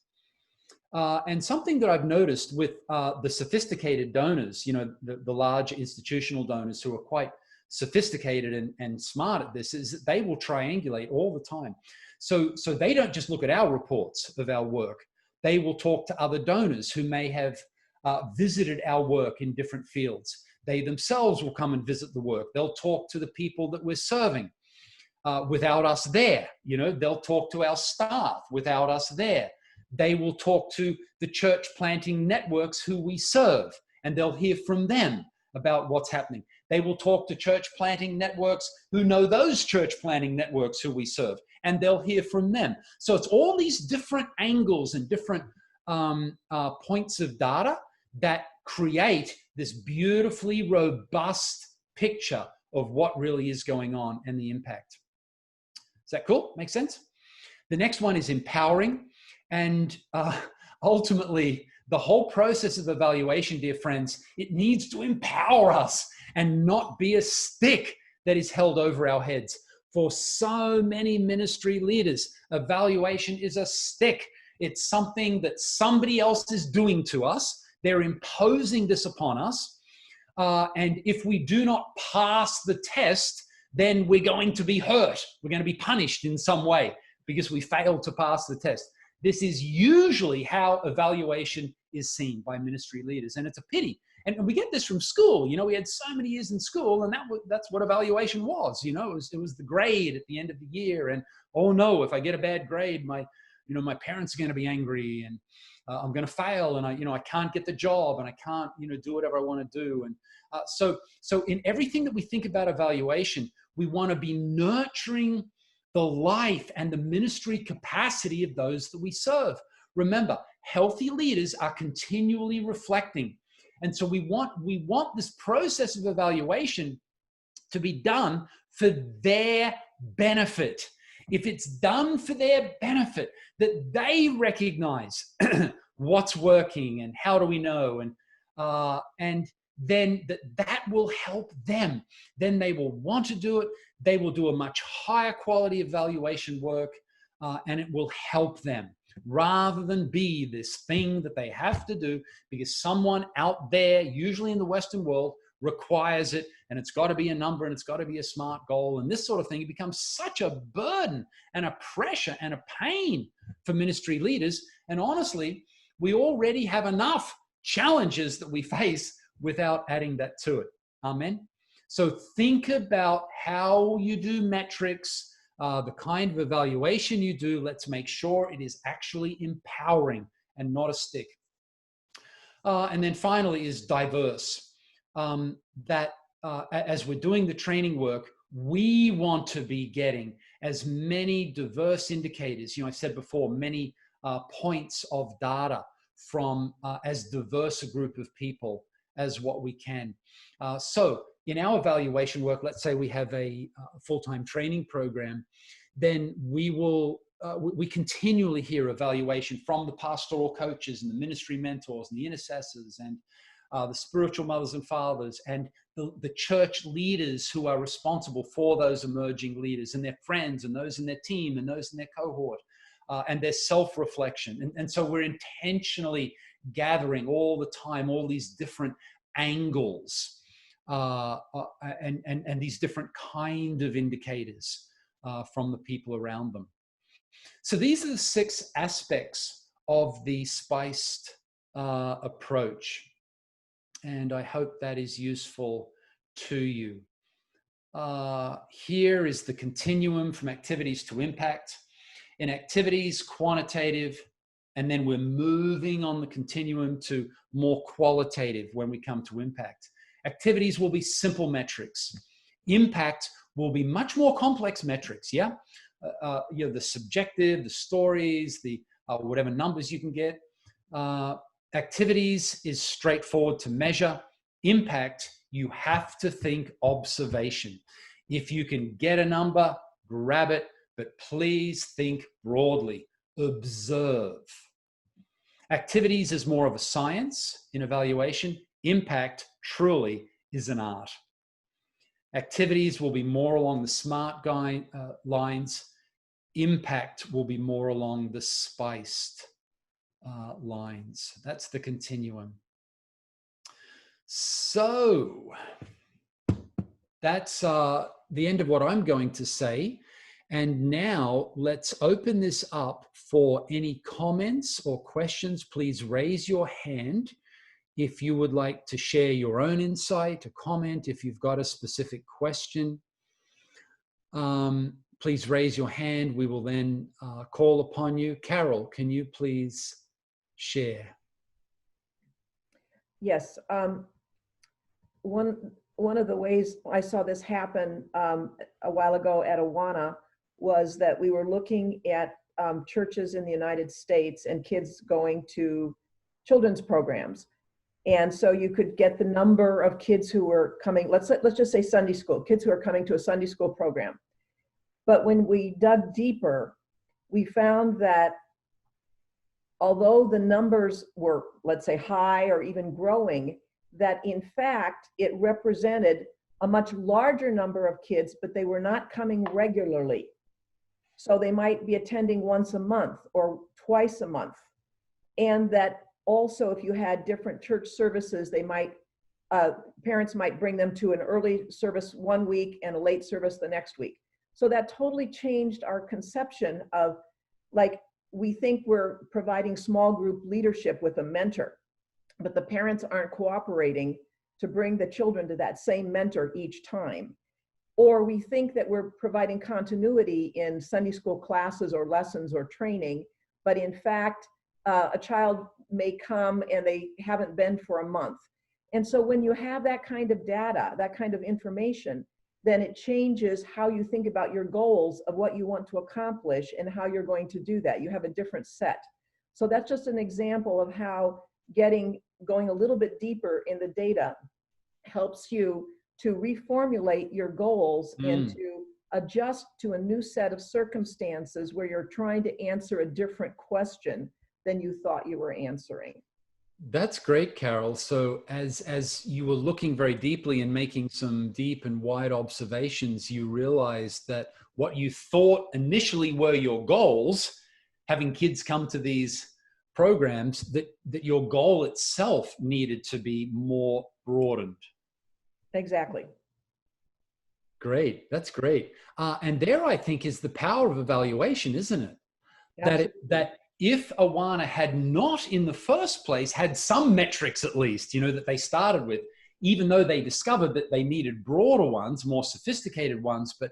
And something that I've noticed with the sophisticated donors, you know, the large institutional donors who are quite sophisticated and smart at this, is that they will triangulate all the time. So they don't just look at our reports of our work. They will talk to other donors who may have visited our work in different fields. They themselves will come and visit the work. They'll talk to the people that we're serving without us there. You know, they'll talk to our staff without us there. They will talk to the church planting networks who we serve, and they'll hear from them about what's happening. They will talk to church planting networks who know those church planting networks who we serve, and they'll hear from them. So it's all these different angles and different points of data that create this beautifully robust picture of what really is going on and the impact. Is that cool? Make sense? The next one is empowering. And ultimately, the whole process of evaluation, dear friends, it needs to empower us and not be a stick that is held over our heads. For so many ministry leaders, evaluation is a stick. It's something that somebody else is doing to us. They're imposing this upon us. And if we do not pass the test, then we're going to be hurt. We're going to be punished in some way because we failed to pass the test. This is usually how evaluation is seen by ministry leaders. And it's a pity. And we get this from school. You know, we had so many years in school, and that's what evaluation was. You know, it was the grade at the end of the year. And, oh no, if I get a bad grade, my parents are going to be angry, and I'm going to fail, and I can't get the job, and I can't, do whatever I want to do. And so in everything that we think about evaluation, we want to be nurturing the life and the ministry capacity of those that we serve. Remember, healthy leaders are continually reflecting. And so we want this process of evaluation to be done for their benefit. If it's done for their benefit, that they recognize what's working and how do we know, and then that will help them. Then they will want to do it. They will do a much higher quality evaluation work, and it will help them, rather than be this thing that they have to do because someone out there, usually in the Western world, requires it, and it's got to be a number, and it's got to be a SMART goal, and this sort of thing. It becomes such a burden and a pressure and a pain for ministry leaders. And honestly, we already have enough challenges that we face without adding that to it. Amen. So think about how you do metrics, the kind of evaluation you do. Let's make sure it is actually empowering and not a stick. And then finally is diverse. As we're doing the training work, we want to be getting as many diverse indicators, I said before, many points of data from as diverse a group of people as what we can. So in our evaluation work, let's say we have a full-time training program, then we continually hear evaluation from the pastoral coaches and the ministry mentors and the intercessors and the spiritual mothers and fathers and the church leaders who are responsible for those emerging leaders and their friends and those in their team and those in their cohort, and their self-reflection. And so we're intentionally gathering all the time all these different angles and these different kind of indicators from the people around them. So these are the 6 aspects of the spiced approach. And I hope that is useful to you. Here is the continuum from activities to impact. In activities, quantitative, and then we're moving on the continuum to more qualitative when we come to impact. Activities will be simple metrics. Impact will be much more complex metrics. Yeah. You know, the subjective, the stories, the whatever numbers you can get. Activities is straightforward to measure. Impact, you have to think observation. If you can get a number, grab it, but please think broadly. Observe. Activities is more of a science in evaluation. Impact truly is an art. Activities will be more along the SMART lines. Impact will be more along the spiced lines. That's the continuum. So that's the end of what I'm going to say. And now let's open this up for any comments or questions. Please raise your hand if you would like to share your own insight, a comment, if you've got a specific question. Please raise your hand. We will then call upon you. Carol, can you please share? Yes. One of the ways I saw this happen a while ago at Awana was that we were looking at churches in the United States and kids going to children's programs. And so you could get the number of kids who were coming, let's just say Sunday school, kids who are coming to a Sunday school program. But when we dug deeper, we found that although the numbers were, let's say, high or even growing, that in fact, it represented a much larger number of kids, but they were not coming regularly. So they might be attending once a month or twice a month. And that also, if you had different church services, they might, parents might bring them to an early service one week and a late service the next week. So that totally changed our conception of, like, we think we're providing small group leadership with a mentor, but the parents aren't cooperating to bring the children to that same mentor each time. Or we think that we're providing continuity in Sunday school classes or lessons or training, but in fact, a child may come and they haven't been for a month. And so when you have that kind of data, that kind of information, then it changes how you think about your goals of what you want to accomplish and how you're going to do that. You have a different set. So that's just an example of how going a little bit deeper in the data helps you to reformulate your goals and to adjust to a new set of circumstances where you're trying to answer a different question than you thought you were answering. That's great, Carol. So as you were looking very deeply and making some deep and wide observations, you realized that what you thought initially were your goals, having kids come to these programs, that your goal itself needed to be more broadened. Exactly. Great. That's great. And there, I think, is the power of evaluation, isn't it? Absolutely. That if Awana had not in the first place had some metrics, at least, you know, that they started with, even though they discovered that they needed broader ones, more sophisticated ones, but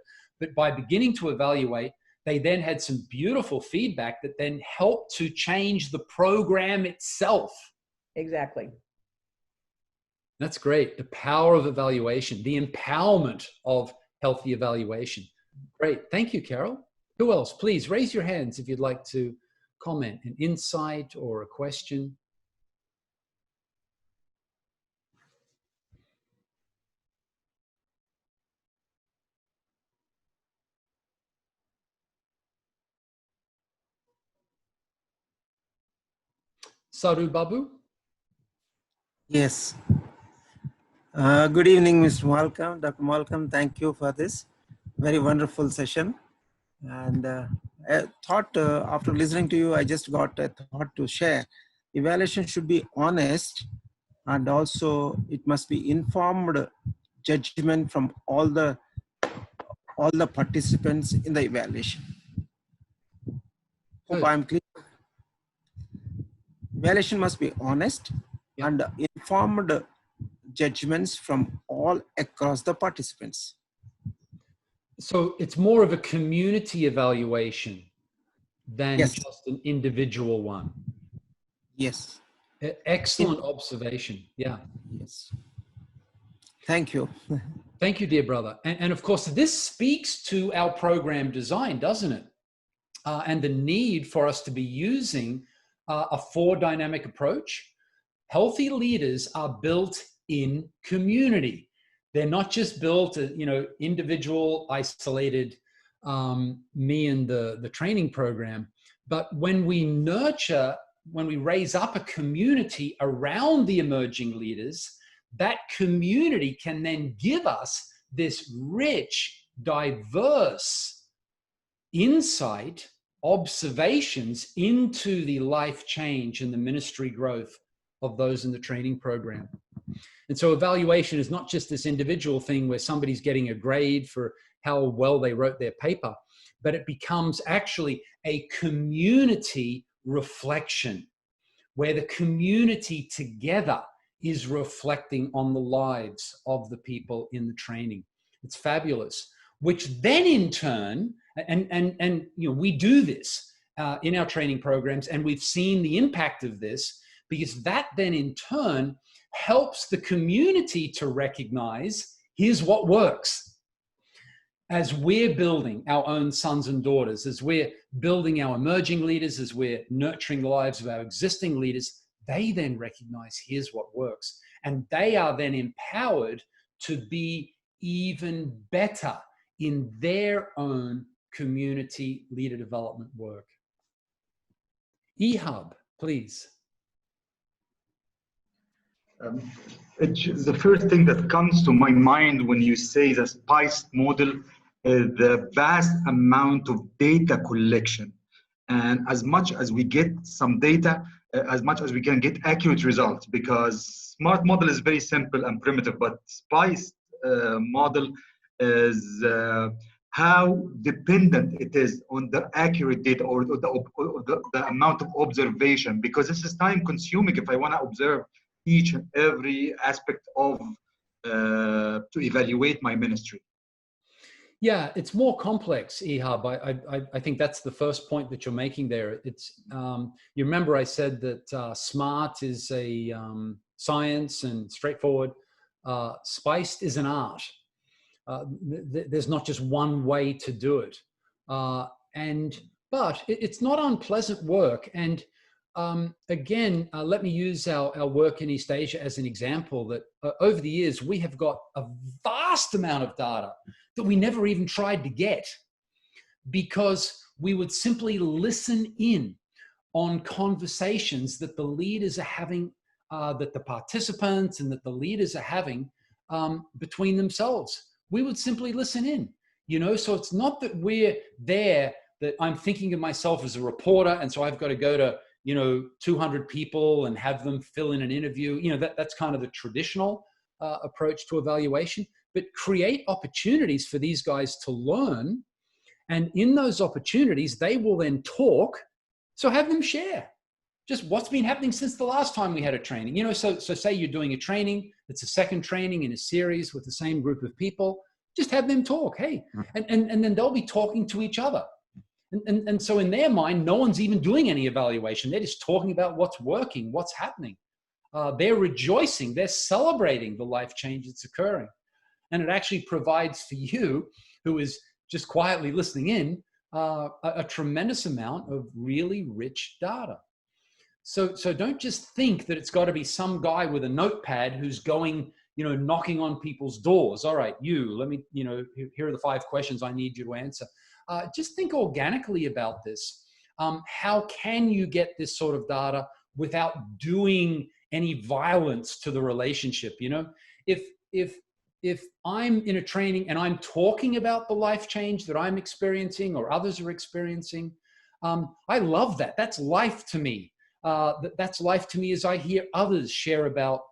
by beginning to evaluate, they then had some beautiful feedback that then helped to change the program itself. Exactly. That's great. The power of evaluation, the empowerment of healthy evaluation. Great. Thank you, Carol. Who else? Please raise your hands if you'd like to comment, an insight or a question. Sadhu Babu? Yes. Good evening, Mr. Malcolm. Dr. Malcolm, thank you for this very wonderful session. And I thought after listening to you, I just got a thought to share. Evaluation should be honest, and also it must be informed judgment from all the participants in the evaluation. Hope I'm clear. Evaluation must be honest and informed judgments from all across the participants. So it's more of a community evaluation than just an individual one. Yes. Excellent observation. Yeah. Yes. Thank you. Thank you, dear brother. And of course, this speaks to our program design, doesn't it? And the need for us to be using a 4 dynamic approach. Healthy leaders are built in community. They're not just built, individual, isolated, me and the training program. But when we nurture, when we raise up a community around the emerging leaders, that community can then give us this rich, diverse insight, observations into the life change and the ministry growth of those in the training program. And so evaluation is not just this individual thing where somebody's getting a grade for how well they wrote their paper, but it becomes actually a community reflection where the community together is reflecting on the lives of the people in the training. It's fabulous, which then in turn, and we do this in our training programs, and we've seen the impact of this, because that then in turn helps the community to recognize, here's what works. As we're building our own sons and daughters, as we're building our emerging leaders, as we're nurturing the lives of our existing leaders, they then recognize, here's what works. And they are then empowered to be even better in their own community leader development work. Ehab, please. The first thing that comes to my mind when you say the SPICE model is the vast amount of data collection. And as much as we get some data, as much as we can get accurate results, because SMART model is very simple and primitive, but SPICE model is how dependent it is on the accurate data or the amount of observation, because this is time consuming if I want to observe each and every aspect of to evaluate my ministry. Yeah, it's more complex, Ehab. I think that's the first point that you're making there. It's you remember I said that SMART is a science and straightforward. SPICE is an art. There's not just one way to do it, but it's not unpleasant work. And again, let me use our work in East Asia as an example. That over the years we have got a vast amount of data that we never even tried to get, because we would simply listen in on conversations that the leaders are having, that the participants and that the leaders are having between themselves. We would simply listen in, so it's not that we're there, that I'm thinking of myself as a reporter, and so I've got to go to 200 people and have them fill in an interview. That's kind of the traditional approach to evaluation. But create opportunities for these guys to learn. And in those opportunities, they will then talk. So have them share just what's been happening since the last time we had a training. So say you're doing a training, it's a second training in a series with the same group of people, just have them talk, hey, and then they'll be talking to each other. And so in their mind, no one's even doing any evaluation. They're just talking about what's working, what's happening. They're rejoicing, they're celebrating the life change that's occurring. And it actually provides for you, who is just quietly listening in, a tremendous amount of really rich data. So don't just think that it's got to be some guy with a notepad who's going, knocking on people's doors. All right, let me, here are the 5 questions I need you to answer. Just think organically about this. How can you get this sort of data without doing any violence to the relationship? If I'm in a training and I'm talking about the life change that I'm experiencing or others are experiencing, I love that. That's life to me. That's life to me as I hear others share about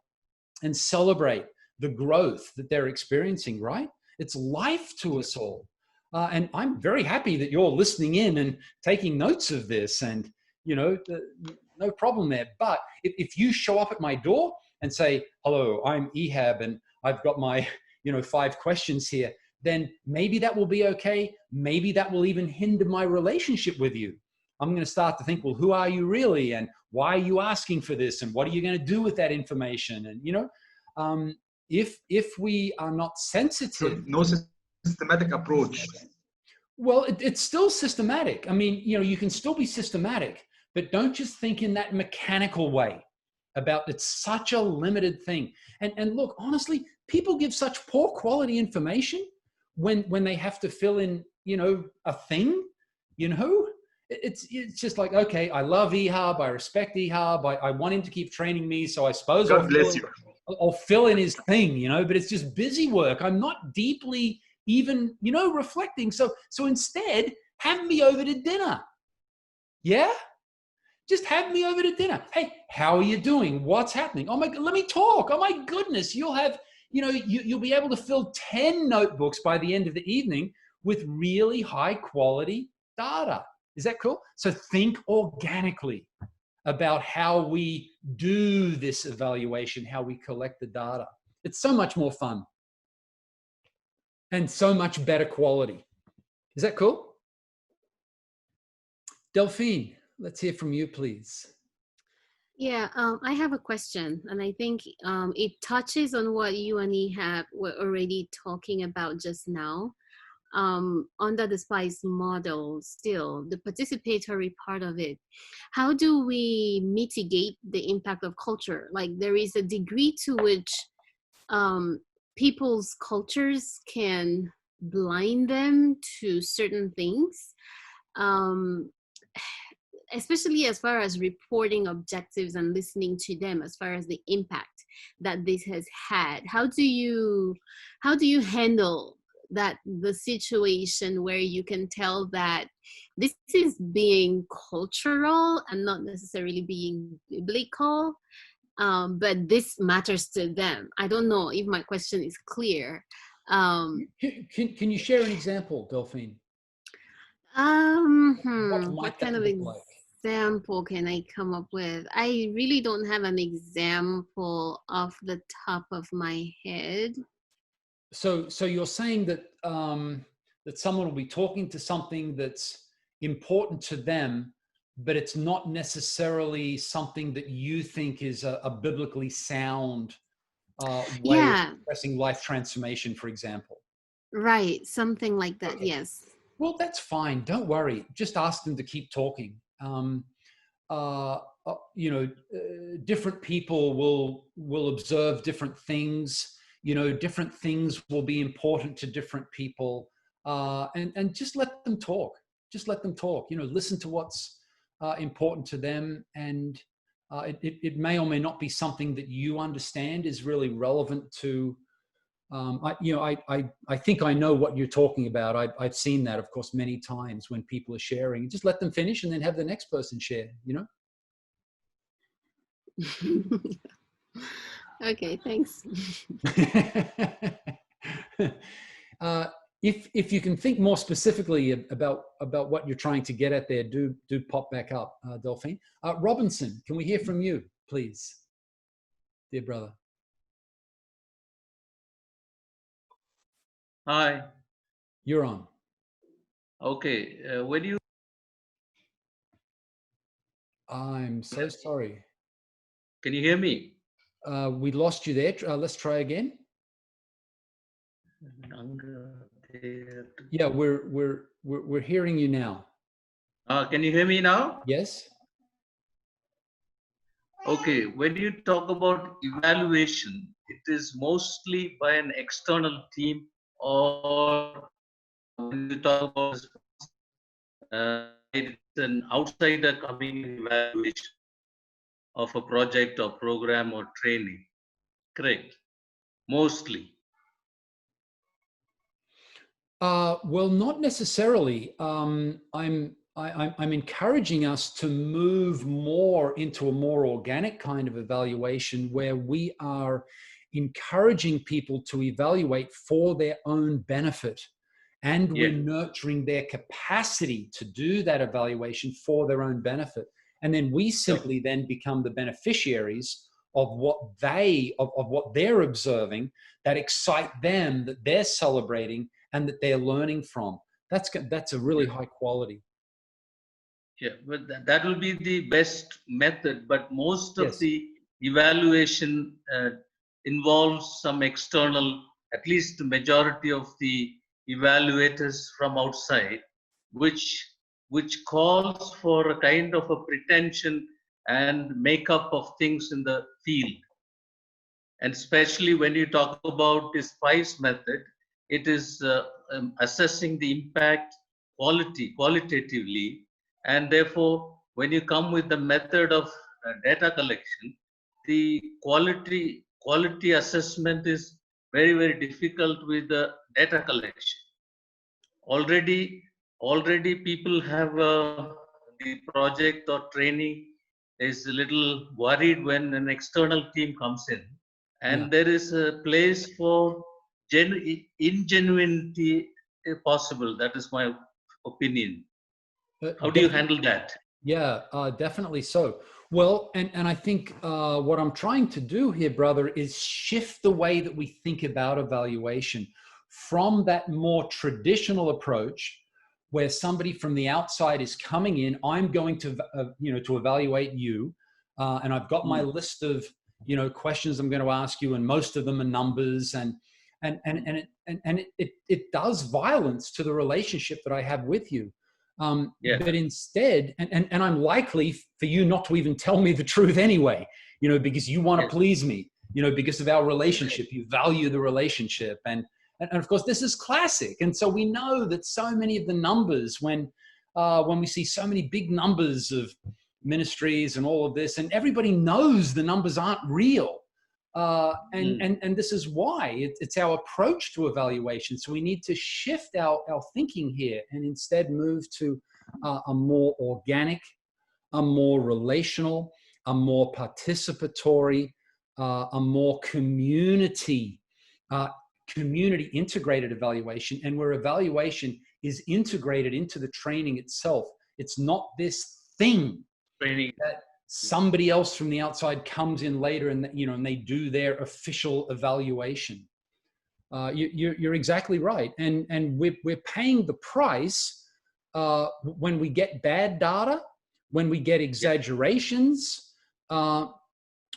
and celebrate the growth that they're experiencing, right? It's life to us all. And I'm very happy that you're listening in and taking notes of this, and, no problem there. But if you show up at my door and say, hello, I'm Ehab, and I've got my, 5 questions here, then maybe that will be okay. Maybe that will even hinder my relationship with you. I'm going to start to think, well, who are you really? And why are you asking for this? And what are you going to do with that information? And, if we are not sensitive, No systematic approach. well, it's still systematic. I mean, you can still be systematic, but don't just think in that mechanical way about it's such a limited thing. And look, honestly, people give such poor quality information when they have to fill in, a thing, it's just like, okay, I love Ehab, I respect Ehab, I want him to keep training me, so I suppose God bless you. I'll fill in his thing, but it's just busy work. I'm not deeply even, reflecting. So instead, have me over to dinner. Yeah? Just have me over to dinner. Hey, how are you doing? What's happening? Oh my God, let me talk. Oh my goodness, you'll have, you'll be able to fill 10 notebooks by the end of the evening with really high quality data. Is that cool? So think organically about how we do this evaluation, how we collect the data. It's so much more fun and so much better quality. Is that cool? Delphine, let's hear from you, please. Yeah, I have a question, and I think it touches on what you and Ehab were already talking about just now. Under the SPICE model, still the participatory part of it, how do we mitigate the impact of culture? Like, there is a degree to which people's cultures can blind them to certain things, especially as far as reporting objectives and listening to them, as far as the impact that this has had. How do you handle that, the situation where you can tell that this is being cultural and not necessarily being biblical, but this matters to them? I don't know if my question is clear. Can you share an example, Delphine? What kind of example can I come up with? I really don't have an example off the top of my head. So you're saying that that someone will be talking to something that's important to them, but it's not necessarily something that you think is a biblically sound way of expressing life transformation, for example. Right, something like that. Okay. Yes. Well, that's fine. Don't worry. Just ask them to keep talking. Different people will observe different things. Different things will be important to different people, and just let them talk. Just let them talk. Listen to what's important to them, and it may or may not be something that you understand is really relevant to. I think I know what you're talking about. I've seen that, of course, many times when people are sharing. Just let them finish and then have the next person share. Okay, thanks. If you can think more specifically about what you're trying to get at there, do pop back up, Delphine. Robinson, can we hear from you, please, dear brother? Hi. You're on. Okay. When you... I'm so sorry. Can you hear me? We lost you there. Let's try again. Yeah, we're hearing you now. Can you hear me now? Yes. Okay. When you talk about evaluation, it is mostly by an external team, or when you talk about it's an outsider coming in evaluation of a project or program or training. Correct. Mostly. Well, not necessarily. I'm encouraging us to move more into a more organic kind of evaluation where we are encouraging people to evaluate for their own benefit, and we're nurturing their capacity to do that evaluation for their own benefit. And then we simply then become the beneficiaries of what they're observing that excite them, that they're celebrating, and that they're learning from. That's a really high quality. Yeah, but that will be the best method. But most of the evaluation involves some external, at least the majority of the evaluators from outside, which calls for a kind of a pretension and makeup of things in the field. And especially when you talk about the SPICE method, it is assessing the impact qualitatively, and therefore when you come with the method of data collection, the quality assessment is very, very difficult with the data collection. Already people have the project or training is a little worried when an external team comes in, and there is a place for ingenuity if possible. That is my opinion. How do you handle that? Yeah, definitely so. Well, and I think what I'm trying to do here, brother, is shift the way that we think about evaluation from that more traditional approach where somebody from the outside is coming in. I'm going to, to evaluate you, and I've got my list of, questions I'm going to ask you, and most of them are numbers, and it does violence to the relationship that I have with you. But instead, and I'm likely for you not to even tell me the truth anyway, because you want to please me, because of our relationship. You value the relationship. And of course, this is classic. And so we know that so many of the numbers, when we see so many big numbers of ministries and all of this, and everybody knows the numbers aren't real. And this is why it's our approach to evaluation. So we need to shift our thinking here and instead move to a more organic, a more relational, a more participatory, a more community integrated evaluation, and where evaluation is integrated into the training itself. It's not this thing that somebody else from the outside comes in later and and they do their official evaluation. You're exactly right, and we're paying the price when we get bad data, when we get exaggerations.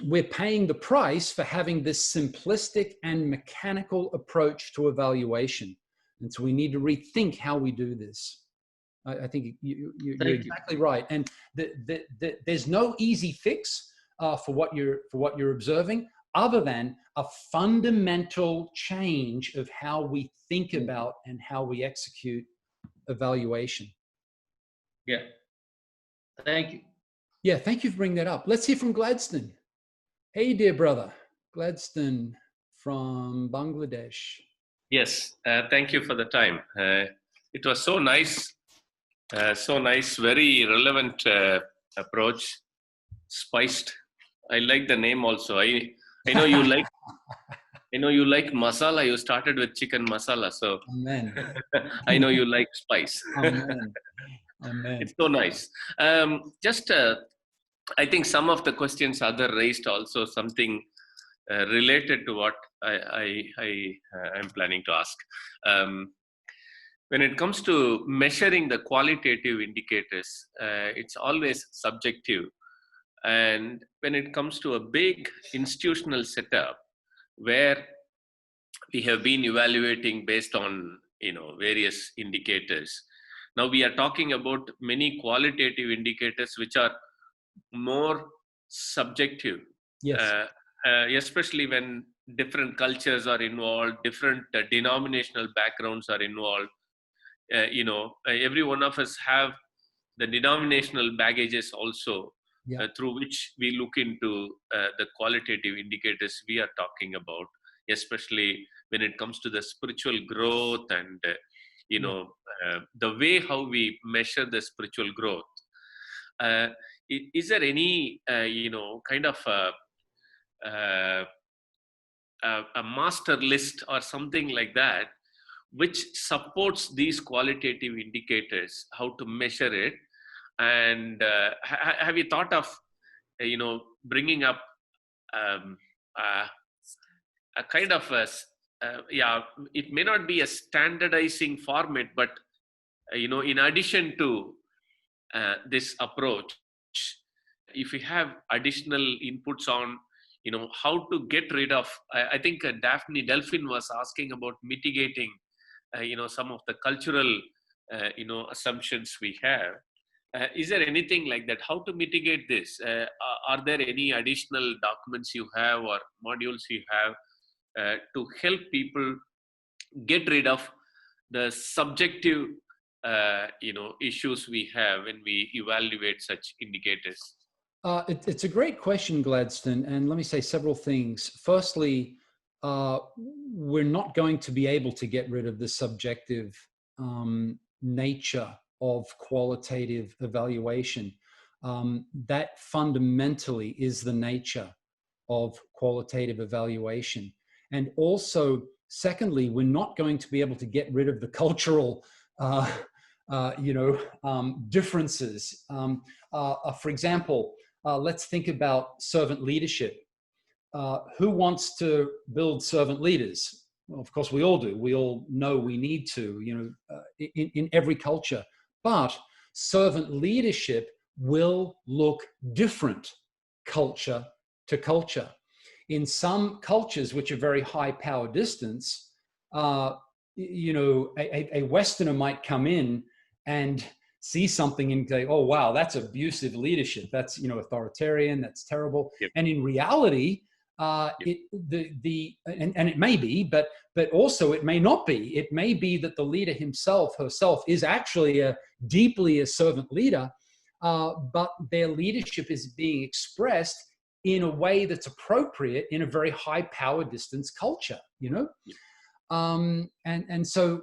We're paying the price for having this simplistic and mechanical approach to evaluation, and so we need to rethink how we do this. I think you're exactly right, and there's no easy fix for what you're observing, other than a fundamental change of how we think about and how we execute evaluation. Yeah, thank you. Yeah, thank you for bringing that up. Let's hear from Gladstone. Hey, dear brother, Gladstone from Bangladesh. Yes, thank you for the time. It was so nice. Very relevant approach. Spiced. I like the name also. I know you like. I know you like masala. You started with chicken masala, so Amen. I know you like spice. Amen. Amen. It's so nice. I think some of the questions other raised also something related to what I'm planning to ask. When it comes to measuring the qualitative indicators, it's always subjective. And when it comes to a big institutional setup where we have been evaluating based on various indicators, now we are talking about many qualitative indicators which are more subjective. Yes. Especially when different cultures are involved, different denominational backgrounds are involved. Every one of us have the denominational baggages also, through which we look into the qualitative indicators we are talking about, especially when it comes to the spiritual growth and the way how we measure the spiritual growth. Is there any kind of a master list or something like that which supports these qualitative indicators, how to measure it? And have you thought of bringing up a kind of it may not be a standardizing format, but in addition to this approach, if you have additional inputs on how to get rid of, I think Daphne Delphine was asking about mitigating, some of the cultural, assumptions we have. Is there anything like that? How to mitigate this? Are there any additional documents you have or modules you have to help people get rid of the subjective, issues we have when we evaluate such indicators? It's a great question, Gladstone. And let me say several things. Firstly, we're not going to be able to get rid of the subjective nature of qualitative evaluation. That fundamentally is the nature of qualitative evaluation. And also, secondly, we're not going to be able to get rid of the cultural differences. For example, let's think about servant leadership. Who wants to build servant leaders? Well, of course, we all do. We all know we need to, in every culture. But servant leadership will look different culture to culture. In some cultures, which are very high power distance, a Westerner might come in and see something and say, oh, wow, that's abusive leadership. That's, authoritarian. That's terrible. Yep. And in reality, it may be, but also it may not be. It may be that the leader herself is actually deeply a servant leader, but their leadership is being expressed in a way that's appropriate in a very high power distance culture, And so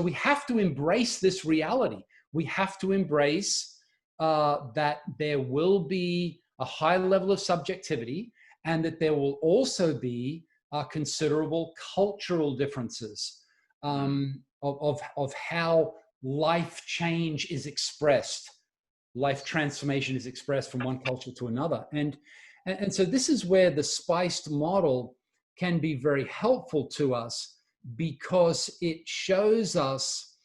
we have to embrace this reality. We have to embrace that there will be a high level of subjectivity, and that there will also be considerable cultural differences of how life change is expressed, life transformation is expressed from one culture to another. And so this is where the spiced model can be very helpful to us, because it shows us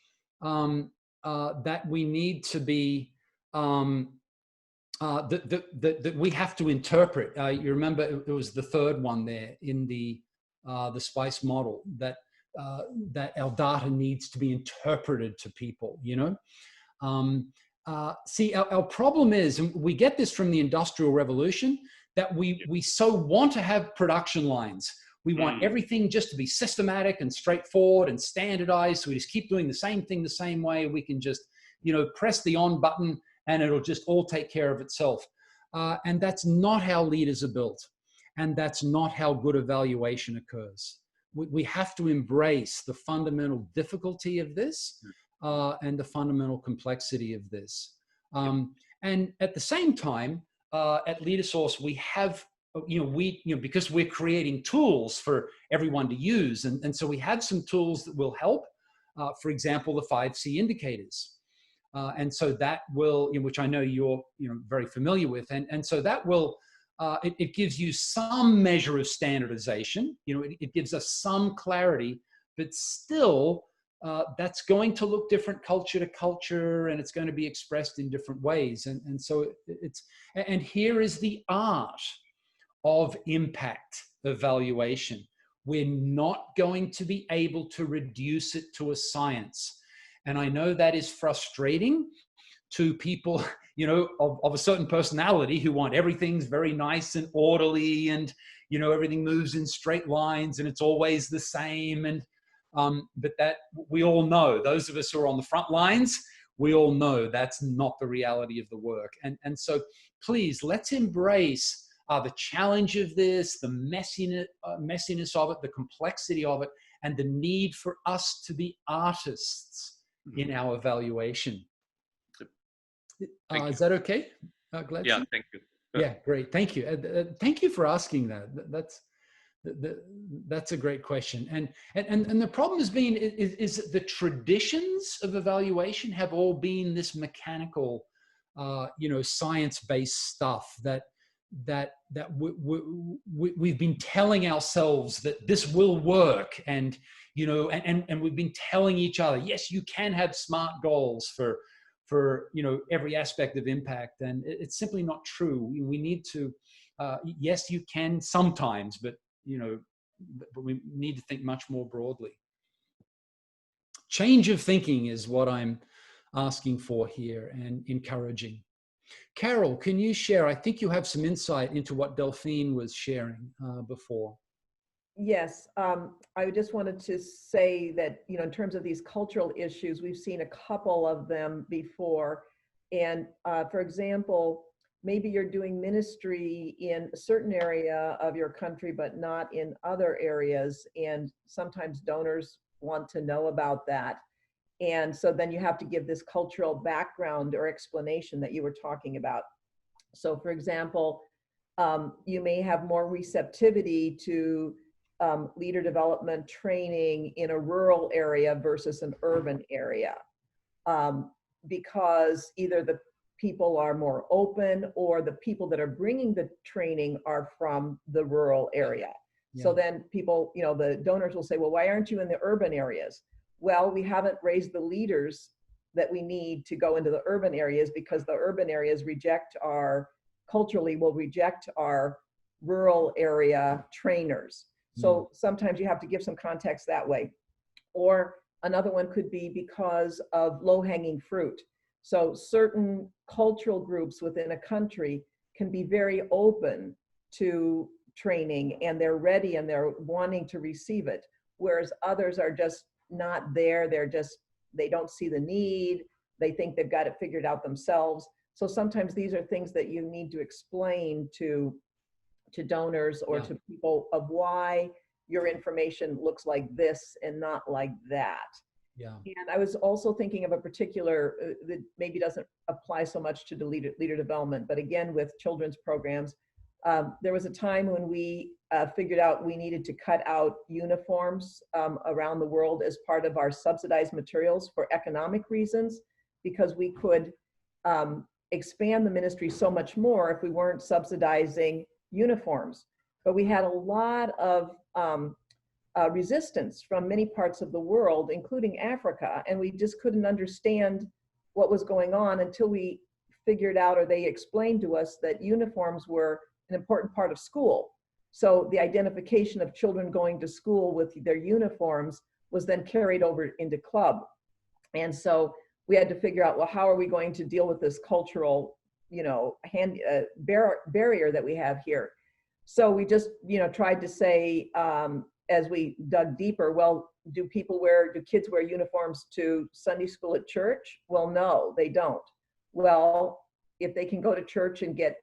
that we need to be that we have to interpret. You remember it was the third one there in the SPICE model, that our data needs to be interpreted to people. See, our problem is, and we get this from the Industrial Revolution, that we so want to have production lines. We want everything just to be systematic and straightforward and standardized. So we just keep doing the same thing the same way. We can just, press the on button and it'll just all take care of itself. And that's not how leaders are built. And that's not how good evaluation occurs. We have to embrace the fundamental difficulty of this and the fundamental complexity of this. And at the same time, at LeaderSource, we have, because we're creating tools for everyone to use. And so we have some tools that will help. For example, the 5C indicators. And so that will, which I know you're very familiar with. And so that will, it gives you some measure of standardization. It gives us some clarity, but still, that's going to look different culture to culture, and it's going to be expressed in different ways. And so and here is the art of impact evaluation. We're not going to be able to reduce it to a science. And I know that is frustrating to people, of a certain personality who want everything's very nice and orderly, and, everything moves in straight lines and it's always the same. And, but that we all know, those of us who are on the front lines, we all know that's not the reality of the work. And so please, let's embrace the challenge of this, the messiness of it, the complexity of it, and the need for us to be artists in our evaluation. Is that okay, Gladstone? Yeah, thank you. Yeah, great. Thank you. Thank you for asking that. That's a great question. And the problem has been is that the traditions of evaluation have all been this mechanical, science-based stuff that we've been telling ourselves that this will work, and we've been telling each other, yes, you can have SMART goals for every aspect of impact, and it's simply not true. We need to yes, you can sometimes, but but we need to think much more broadly. Change of thinking is what I'm asking for here and encouraging. Carol, can you share? I think you have some insight into what Delphine was sharing before. Yes, I just wanted to say that, in terms of these cultural issues, we've seen a couple of them before. And for example, maybe you're doing ministry in a certain area of your country, but not in other areas. And sometimes donors want to know about that. And so then you have to give this cultural background or explanation that you were talking about. So for example, you may have more receptivity to leader development training in a rural area versus an urban area, because either the people are more open or the people that are bringing the training are from the rural area. Yeah. So then people, the donors will say, well, why aren't you in the urban areas? Well, we haven't raised the leaders that we need to go into the urban areas, because the urban areas culturally will reject our rural area trainers. So sometimes you have to give some context that way. Or another one could be because of low-hanging fruit. So certain cultural groups within a country can be very open to training, and they're ready and they're wanting to receive it, whereas others are just not there. They don't see the need. They think they've got it figured out themselves. So sometimes these are things that you need to explain to donors or to people of why your information looks like this and not like that. Yeah. And I was also thinking of a particular that maybe doesn't apply so much to the leader development, but again, with children's programs, there was a time when we figured out we needed to cut out uniforms around the world as part of our subsidized materials for economic reasons, because we could expand the ministry so much more if we weren't subsidizing uniforms. But we had a lot of resistance from many parts of the world, including Africa, and we just couldn't understand what was going on until we figured out, or they explained to us, that uniforms were an important part of school. So the identification of children going to school with their uniforms was then carried over into club. And so we had to figure out, well, how are we going to deal with this cultural, barrier that we have here? So we just, tried to say, as we dug deeper, well, do kids wear uniforms to Sunday school at church? Well, no, they don't. Well, if they can go to church and get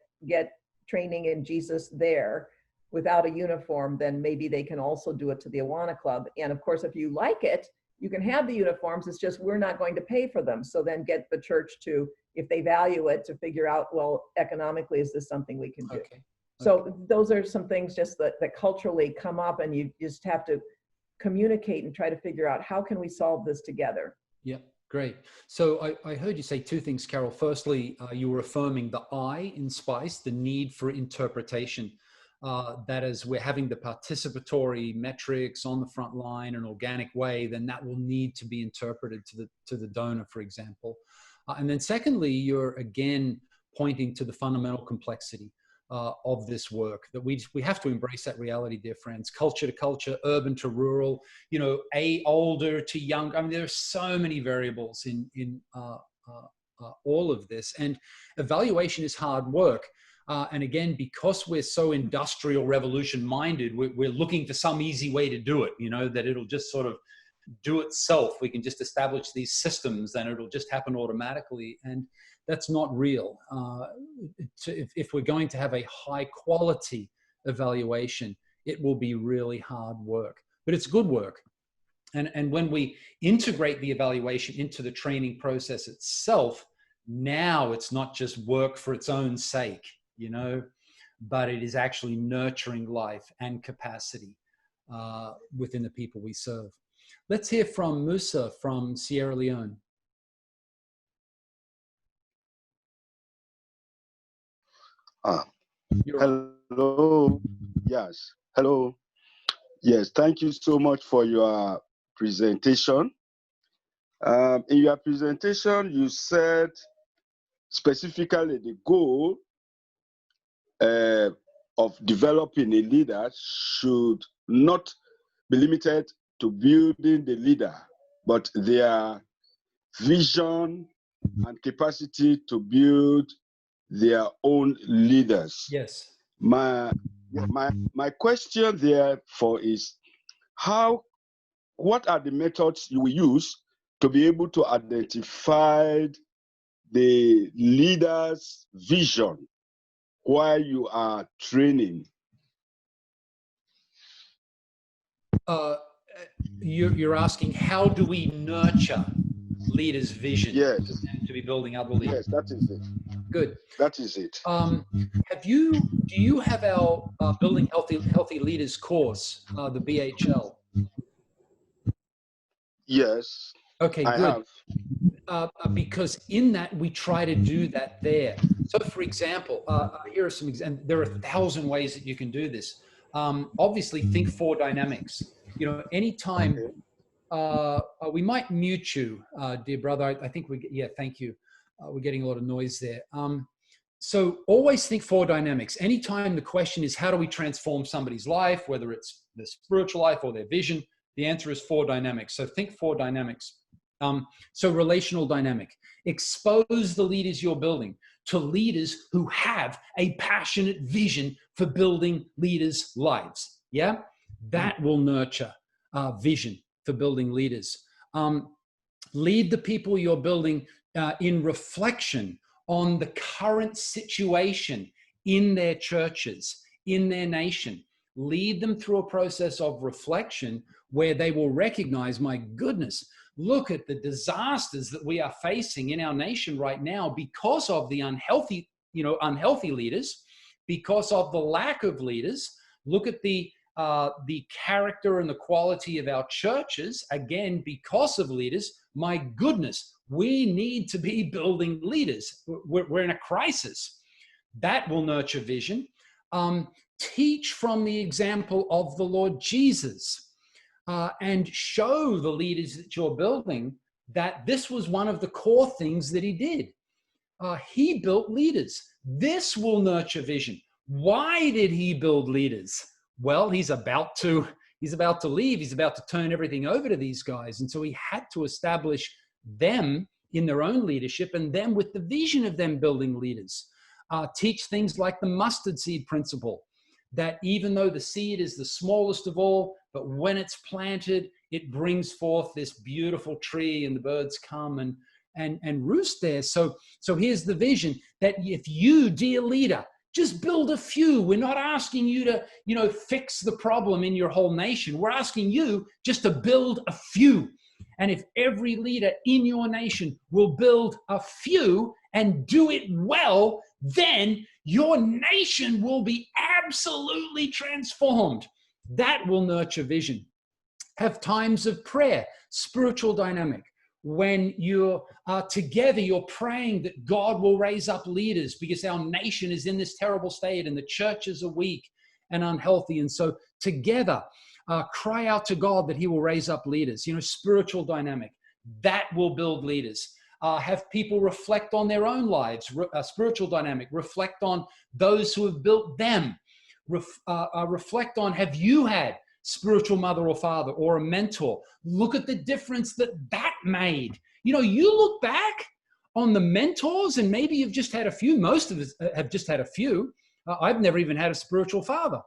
training in Jesus there without a uniform, then maybe they can also do it to the Awana Club. And of course, if you like it, you can have the uniforms. It's just we're not going to pay for them. So then get the church to, if they value it, to figure out, well, economically, is this something we can do? Okay. So those are some things just that culturally come up, and you just have to communicate and try to figure out, how can we solve this together? Yeah, great. So I heard you say two things, Carol. Firstly, you were affirming the I in SPICE, the need for interpretation. That as we're having the participatory metrics on the front line in an organic way, then that will need to be interpreted to the donor, for example. And then secondly, you're again pointing to the fundamental complexity of this work, that we have to embrace that reality difference, culture to culture, urban to rural, older to young. I mean, there are so many variables in all of this, and evaluation is hard work. And again, because we're so industrial revolution minded, we're looking for some easy way to do it, that it'll just sort of do itself. We can just establish these systems and it'll just happen automatically. And that's not real. If we're going to have a high quality evaluation, it will be really hard work, but it's good work. And when we integrate the evaluation into the training process itself, now it's not just work for its own sake, but it is actually nurturing life and capacity within the people we serve. Let's hear from Musa from Sierra Leone. Hello. Yes. Hello. Yes. Thank you so much for your presentation. In your presentation, you said specifically the goal of developing a leader should not be limited to building the leader, but their vision and capacity to build their own leaders. Yes. My question therefore is, what are the methods you will use to be able to identify the leader's vision while you are training? You're asking, how do we nurture leaders' vision? Yes. To be building other leaders. Yes, that is it. Good. That is it. Do you have our Building Healthy Leaders course, the BHL? Yes. Okay, I good. have. Because in that we try to do that there. So, for example, here are some examples. There are 1,000 ways that you can do this. Obviously, think 4 dynamics. You know, anytime we might mute you, dear brother. I think thank you. We're getting a lot of noise there. So always think 4 dynamics. Anytime the question is, how do we transform somebody's life, whether it's their spiritual life or their vision, the answer is 4 dynamics. So think 4 dynamics. So relational dynamic. Expose the leaders you're building to leaders who have a passionate vision for building leaders' lives. Yeah? That will nurture vision for building leaders. Lead the people you're building in reflection on the current situation in their churches, in their nation. Lead them through a process of reflection where they will recognize, my goodness, look at the disasters that we are facing in our nation right now because of the unhealthy leaders, because of the lack of leaders. Look at the character and the quality of our churches, again, because of leaders. My goodness, we need to be building leaders. We're in a crisis. That will nurture vision. Teach from the example of the Lord Jesus and show the leaders that you're building that this was one of the core things that he did. He built leaders. This will nurture vision. Why did he build leaders? Well, he's about to leave. He's about to turn everything over to these guys. And so he had to establish them in their own leadership and them with the vision of them building leaders. Teach things like the mustard seed principle, that even though the seed is the smallest of all, but when it's planted, it brings forth this beautiful tree and the birds come and roost there. So here's the vision that if you, dear leader, just build a few. We're not asking you to, fix the problem in your whole nation. We're asking you just to build a few. And if every leader in your nation will build a few and do it well, then your nation will be absolutely transformed. That will nurture vision. Have times of prayer, spiritual dynamic. When you're together, you're praying that God will raise up leaders because our nation is in this terrible state and the churches are weak and unhealthy. And so together, cry out to God that he will raise up leaders. Spiritual dynamic. That will build leaders. Have people reflect on their own lives. Spiritual dynamic. Reflect on those who have built them. Reflect on, have you had spiritual mother or father or a mentor? Look at the difference that made. You look back on the mentors and maybe you've just had a few. Most of us have just had a few. I've never even had a spiritual father.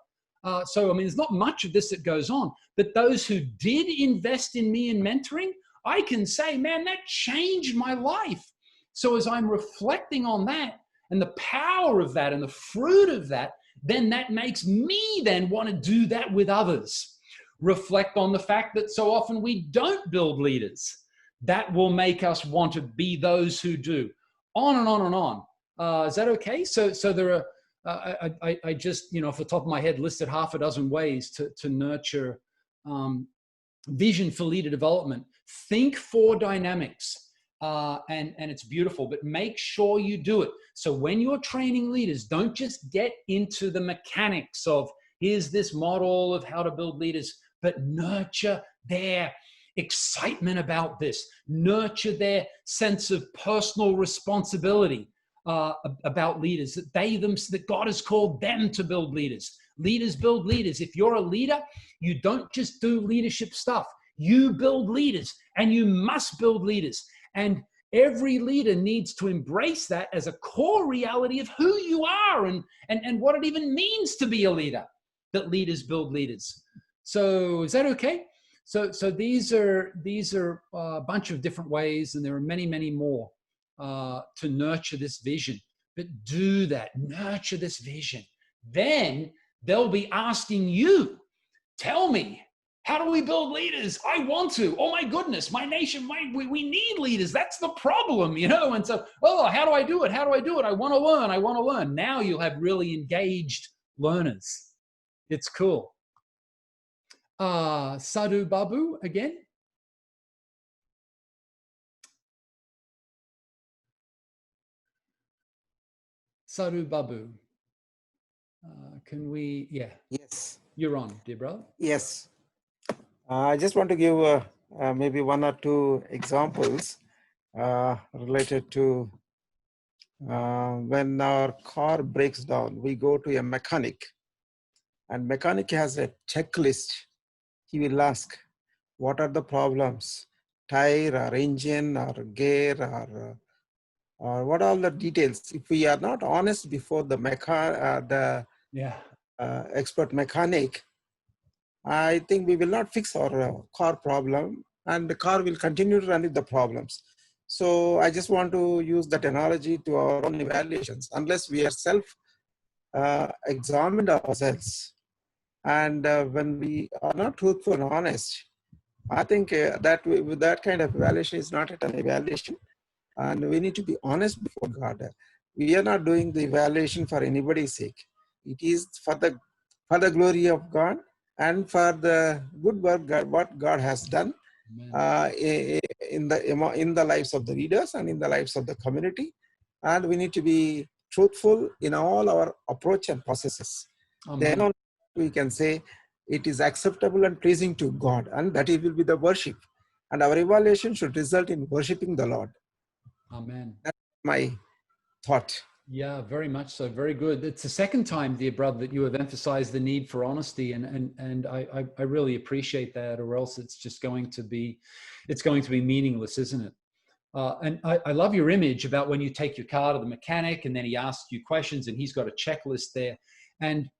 So there's not much of this that goes on. But those who did invest in me in mentoring, I can say, man, that changed my life. So as I'm reflecting on that and the power of that and the fruit of that, then that makes me then want to do that with others. Reflect on the fact that so often we don't build leaders. That will make us want to be those who do. On and on and on. Is that okay? So there are, I just, off the top of my head, listed half a dozen ways to nurture vision for leader development. Think 4 dynamics. And it's beautiful, but make sure you do it. So when you're training leaders, don't just get into the mechanics of here's this model of how to build leaders, but nurture their excitement about this, nurture their sense of personal responsibility. about leaders, that God has called them to build leaders. Leaders build leaders. If you're a leader, you don't just do leadership stuff. You build leaders, and you must build leaders. And every leader needs to embrace that as a core reality of who you are and what it even means to be a leader, that leaders build leaders. So is that okay? So these are a bunch of different ways, and there are many, many more to nurture this vision. But do that, nurture this vision. Then they'll be asking you, tell me, how do we build leaders? I want to. Oh my goodness, my nation, we need leaders. That's the problem, you know? And so, oh, how do I do it? How do I do it? I want to learn. I want to learn. Now you'll have really engaged learners. It's cool. Sadhu Babu again. Sadhu Babu. Can we, yeah. Yes. You're on, dear brother. Yes. I just want to give maybe one or two examples related to when our car breaks down, we go to a mechanic, and mechanic has a checklist. He will ask, what are the problems? Tire or engine or gear or what are the details? If we are not honest before the expert mechanic, I think we will not fix our car problem, and the car will continue to run with the problems. So I just want to use that analogy to our own evaluations. Unless we are self-examined ourselves, and when we are not truthful and honest, I think that kind of evaluation is not an evaluation, and we need to be honest before God. We are not doing the evaluation for anybody's sake. It is for the glory of God and for the good work what God has done in the lives of the leaders and in the lives of the community. And we need to be truthful in all our approach and processes. Amen. Then we can say it is acceptable and pleasing to God, and that it will be the worship. And our evaluation should result in worshiping the Lord. Amen. That's my thought. Yeah, very much so. Very good. It's the second time, dear brother, that you have emphasized the need for honesty, and I really appreciate that, or else it's just going to be meaningless, isn't it? And I love your image about when you take your car to the mechanic and then he asks you questions and he's got a checklist there. And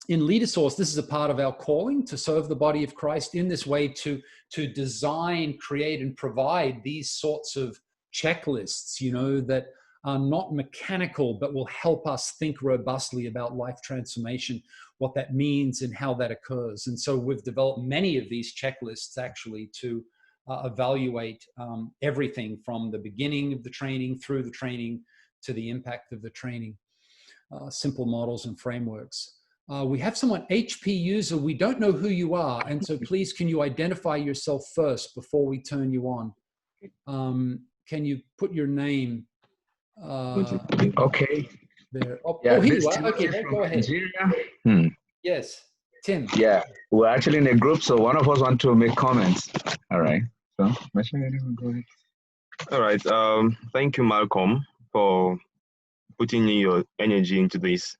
in LeaderSource, this is a part of our calling to serve the body of Christ in this way, to design, create, and provide these sorts of checklists, you know, that are not mechanical, but will help us think robustly about life transformation, what that means and how that occurs. And so we've developed many of these checklists actually to evaluate everything from the beginning of the training through the training to the impact of the training, simple models and frameworks. We have someone, HP user, we don't know who you are. And so please, can you identify yourself first before we turn you on? Can you put your name? Okay. There. Oh, yeah, here you are. Okay, go ahead. Yes, Tim. Yeah, we're actually in a group, so one of us want to make comments. All right. So, go ahead. All right. Thank you, Malcolm, for putting in your energy into this.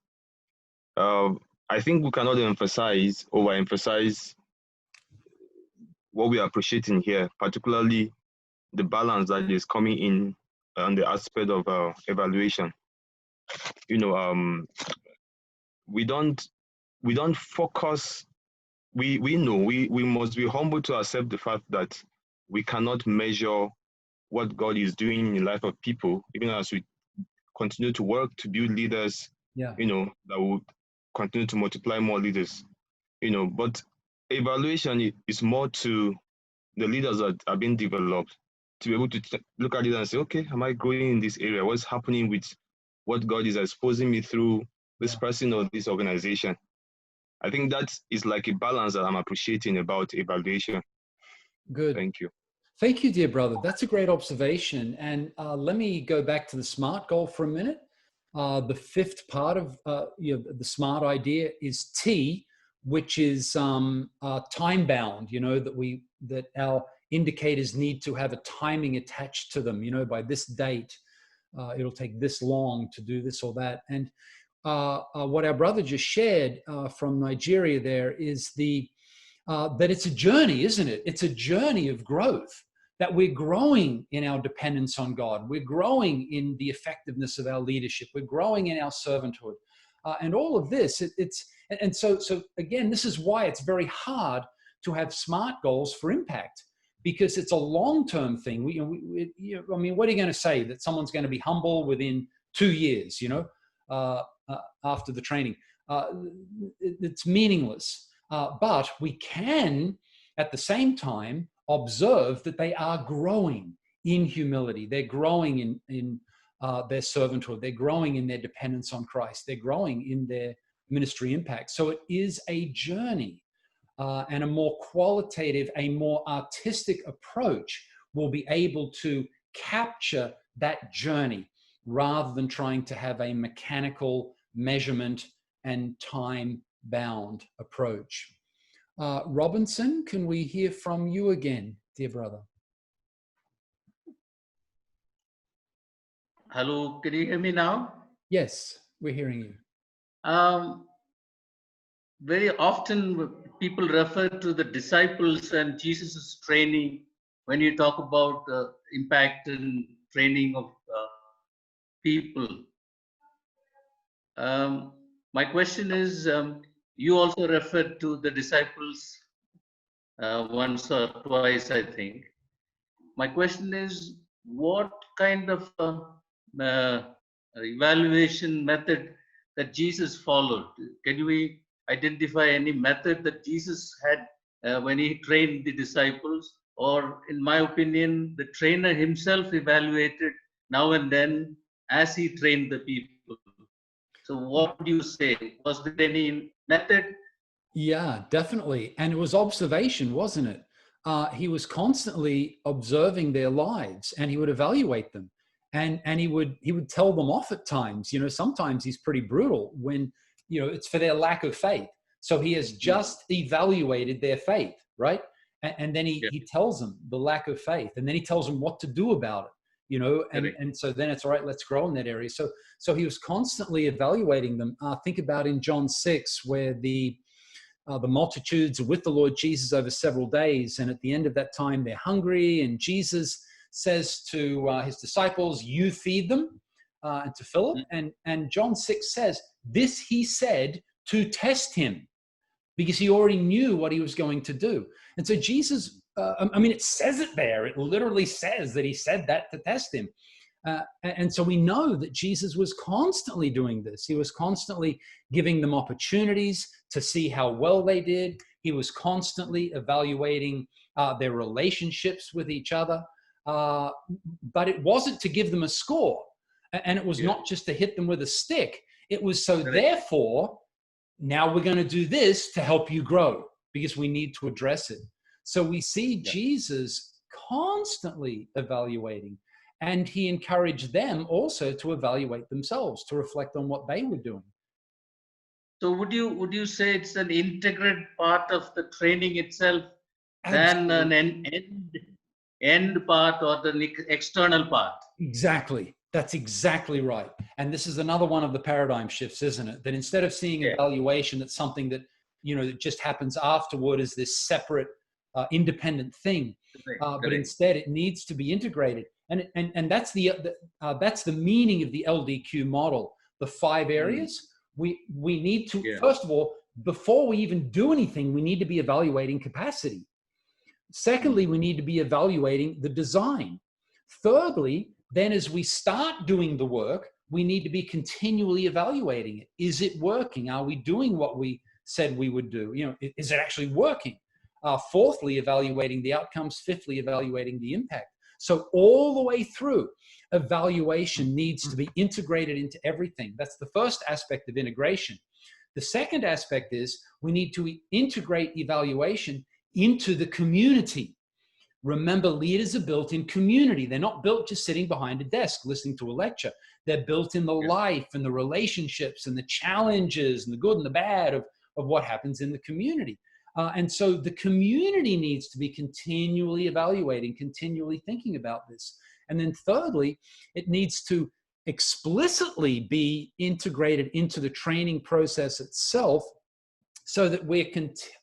I think we cannot overemphasize what we are appreciating here, particularly the balance that is coming in on the aspect of evaluation. You know, we don't focus. We know we must be humble to accept the fact that we cannot measure what God is doing in the life of people, even as we continue to work to build leaders. Yeah. You know, that will continue to multiply more leaders. You know, but evaluation is more to the leaders that are being developed, to be able to look at it and say, okay, am I growing in this area? What's happening with what God is exposing me through this person or this organization? I think that is like a balance that I'm appreciating about evaluation. Good. Thank you. Thank you, dear brother. That's a great observation. And let me go back to the SMART goal for a minute. The fifth part of the SMART idea is T, which is time bound, you know, that our indicators need to have a timing attached to them, you know, by this date. it'll take this long to do this or that. And what our brother just shared from Nigeria there is that it's a journey, isn't it? It's a journey of growth, that we're growing in our dependence on God. We're growing in the effectiveness of our leadership. We're growing in our servanthood. And all of this, so again, this is why it's very hard to have SMART goals for impact, because it's a long-term thing. I mean, what are you going to say? That someone's going to be humble within 2 years, after the training? It's meaningless. But we can, at the same time, observe that they are growing in humility. They're growing in their servanthood. They're growing in their dependence on Christ. They're growing in their ministry impact. So it is a journey, and a more qualitative, a more artistic approach will be able to capture that journey rather than trying to have a mechanical measurement and time-bound approach. Robinson, can we hear from you again, dear brother? Hello, can you hear me now? Yes, we're hearing you. Very often people refer to the disciples and Jesus's training when you talk about impact and training of people. My question is, you also referred to the disciples once or twice, I think. My question is, what kind of evaluation method that Jesus followed? Can we identify any method that Jesus had when he trained the disciples? Or, in my opinion, the trainer himself evaluated now and then as he trained the people. So what do you say? Was there any method? Yeah, definitely. And it was observation, wasn't it? He was constantly observing their lives, and he would evaluate them. And he would tell them off at times. Sometimes he's pretty brutal when, it's for their lack of faith. So he has just evaluated their faith, right? And then he tells them the lack of faith, and then he tells them what to do about it. And so then it's all right, let's grow in that area. So he was constantly evaluating them. Think about in John 6, where the multitudes are with the Lord Jesus over several days. And at the end of that time, they're hungry. And Jesus says to his disciples, you feed them, and to Philip. And John 6 says, this he said to test him, because he already knew what he was going to do. And so Jesus, it says it there. It literally says that he said that to test him. And so we know that Jesus was constantly doing this. He was constantly giving them opportunities to see how well they did. He was constantly evaluating their relationships with each other. But it wasn't to give them a score. And it was not just to hit them with a stick. It was so therefore, now we're going to do this to help you grow, because we need to address it. So we see Jesus constantly evaluating, and he encouraged them also to evaluate themselves, to reflect on what they were doing. So would you say it's an integral part of the training itself than an end part or the external part? Exactly. That's exactly right. And this is another one of the paradigm shifts, isn't it? That instead of seeing evaluation, that's something that, that just happens afterward as this separate, independent thing. But instead it needs to be integrated. And that's the meaning of the LDQ model. The 5 areas, we need to, first of all, before we even do anything, we need to be evaluating capacity. Secondly, we need to be evaluating the design. Thirdly, then as we start doing the work, we need to be continually evaluating it. Is it working? Are we doing what we said we would do? Is it actually working? Fourthly, evaluating the outcomes. Fifthly, evaluating the impact. So all the way through, evaluation needs to be integrated into everything. That's the first aspect of integration. The second aspect is we need to integrate evaluation into the community. Remember, leaders are built in community. They're not built just sitting behind a desk listening to a lecture. They're built in the life and the relationships and the challenges and the good and the bad of what happens in the community. And so the community needs to be continually evaluating, continually thinking about this. And then thirdly, it needs to explicitly be integrated into the training process itself, so that we're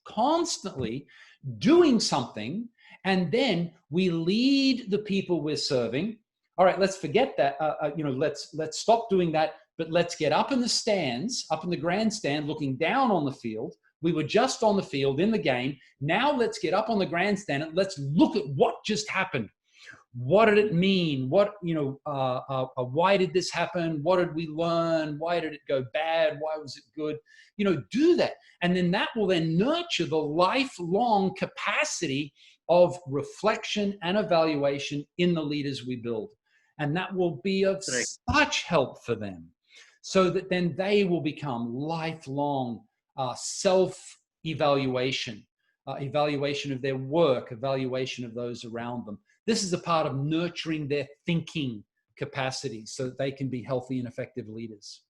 constantly doing something, and then we lead the people we're serving. All right, let's forget that. Let's stop doing that. But let's get up in the stands, up in the grandstand, looking down on the field. We were just on the field in the game. Now let's get up on the grandstand and let's look at what just happened. What did it mean? Why did this happen? What did we learn? Why did it go bad? Why was it good? Do that. And then that will then nurture the lifelong capacity of reflection and evaluation in the leaders we build. And that will be of such help for them, so that then they will become lifelong self-evaluation, evaluation of their work, evaluation of those around them. This is a part of nurturing their thinking capacity so that they can be healthy and effective leaders.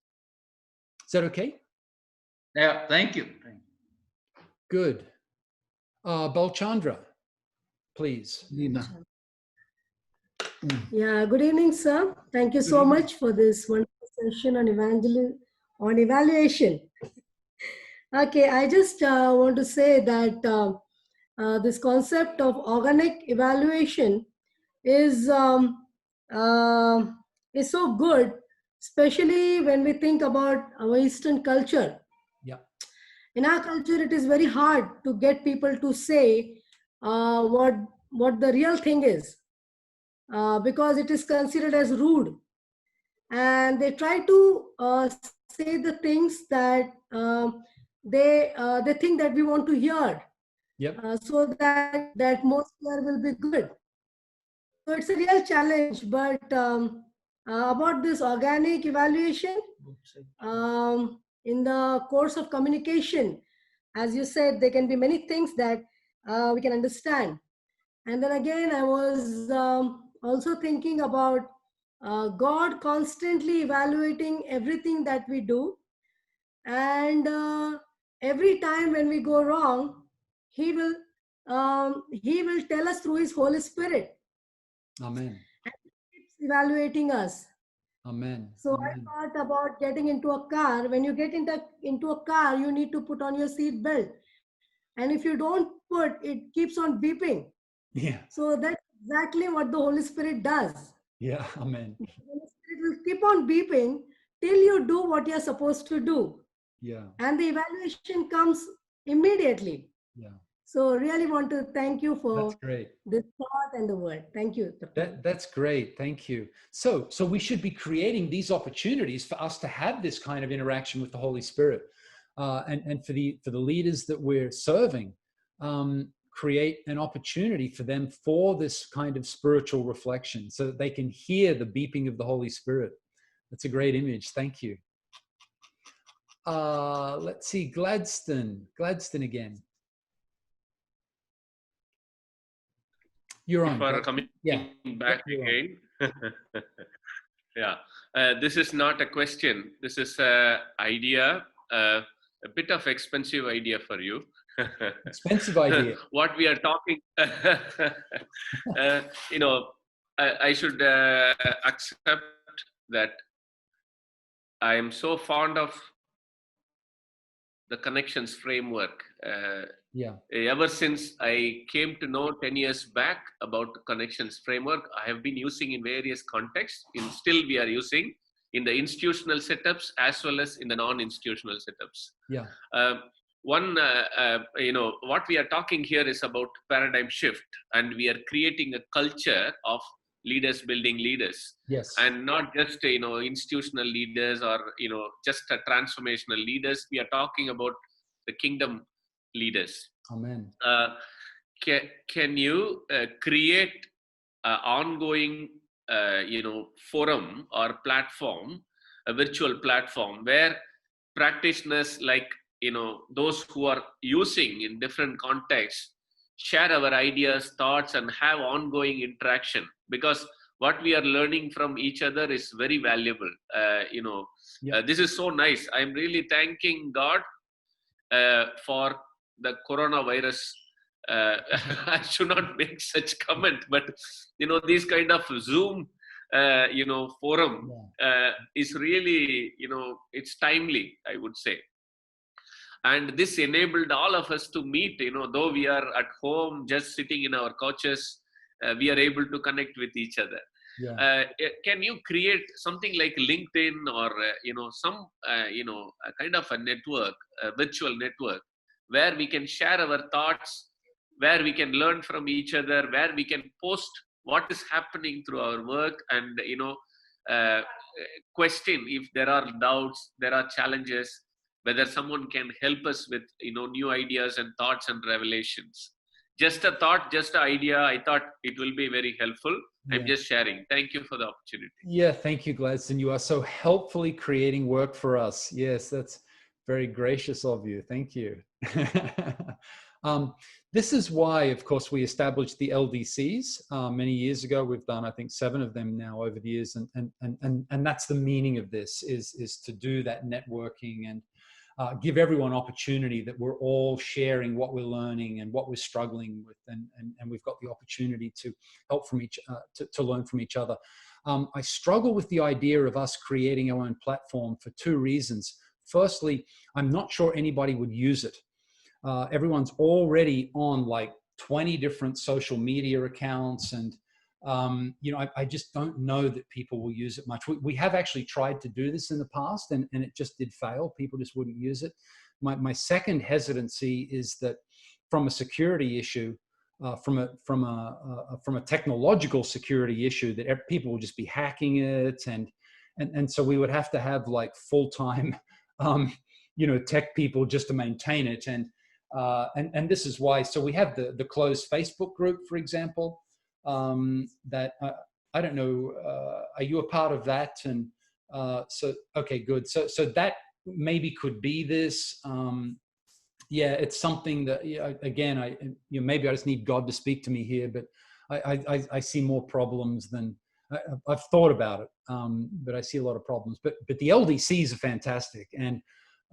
Is that okay? Yeah, thank you. Good. Balchandra, please. Nina. Yeah, good evening, sir. Thank you so much for this wonderful session on evaluation. Okay, I just want to say that this concept of organic evaluation is so good, especially when we think about our Eastern culture. Yeah. In our culture, it is very hard to get people to say what the real thing is, because it is considered as rude, and they try to say the things that they think that we want to hear. Yep. So that the atmosphere will be good. So it's a real challenge. But about this organic evaluation, in the course of communication, as you said, there can be many things that we can understand. And then again, I was also thinking about God constantly evaluating everything that we do. And every time when we go wrong, He will tell us through His Holy Spirit. Amen. And He keeps evaluating us. Amen. So Amen. I thought about getting into a car. When you get into a car, you need to put on your seat belt. And if you don't put, it keeps on beeping. Yeah. So that's exactly what the Holy Spirit does. Yeah. Amen. The Holy Spirit will keep on beeping till you do what you're supposed to do. Yeah. And the evaluation comes immediately. Yeah. So really want to thank you for That's great. this thought and the word. Thank you. That's great. Thank you. So we should be creating these opportunities for us to have this kind of interaction with the Holy Spirit, and for the leaders that we're serving, create an opportunity for them for this kind of spiritual reflection, so that they can hear the beeping of the Holy Spirit. That's a great image. Thank you. Let's see, Gladstone again. You're on. For coming back again. Yeah, this is not a question. This is an idea, a bit of expensive idea for you. Expensive idea. What we are talking, I should accept that I am so fond of the connections framework. Yeah. Ever since I came to know 10 years back about the connections framework, I have been using in various contexts. Still we are using in the institutional setups as well as in the non-institutional setups. Yeah. What we are talking here is about paradigm shift, and we are creating a culture of leaders building leaders. Yes. And not just institutional leaders or just a transformational leaders. We are talking about the kingdom leaders. Amen. Can you create an ongoing forum or platform, a virtual platform, where practitioners like those who are using in different contexts share our ideas, thoughts, and have ongoing interaction? Because what we are learning from each other is very valuable. This is so nice. I'm really thanking God for the coronavirus. I should not make such comment, but these kind of Zoom forum is really, it's timely, I would say. And this enabled all of us to meet, though we are at home, just sitting in our couches, we are able to connect with each other. Yeah. Can you create something like LinkedIn or, some, a kind of a network, a virtual network, where we can share our thoughts, where we can learn from each other, where we can post what is happening through our work and, question if there are doubts, there are challenges, whether someone can help us with, new ideas and thoughts and revelations. Just a thought, just an idea. I thought it will be very helpful. Yeah. I'm just sharing. Thank you for the opportunity. Yeah, thank you, Gladstone. You are so helpfully creating work for us. Yes, that's very gracious of you. Thank you. This is why, of course, we established the LDCs many years ago. We've done, I think, 7 of them now over the years, and that's the meaning of this is to do that networking and give everyone opportunity that we're all sharing what we're learning and what we're struggling with, and we've got the opportunity to help from to learn from each other. I struggle with the idea of us creating our own platform for 2 reasons. Firstly, I'm not sure anybody would use it. Everyone's already on like 20 different social media accounts, and I just don't know that people will use it much. We have actually tried to do this in the past, and it just did fail. People just wouldn't use it. My second hesitancy is that from a security issue, from a technological security issue, that people will just be hacking it, and so we would have to have like full-time tech people just to maintain it, and this is why. So we have the closed Facebook group, for example, that I don't know, are you a part of that? And so okay, good. So that maybe could be this. Yeah, it's something that, again, maybe I just need God to speak to me here, but I see more problems than I've thought about it, but I see a lot of problems. But the LDCs are fantastic, and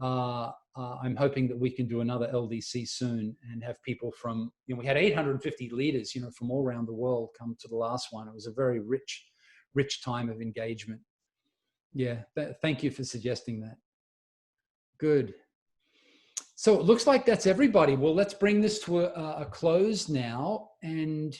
I'm hoping that we can do another LDC soon and have people from, we had 850 leaders, from all around the world come to the last one. It was a very rich time of engagement. Yeah, thank you for suggesting that. Good. So it looks like that's everybody. Well, let's bring this to a close now. And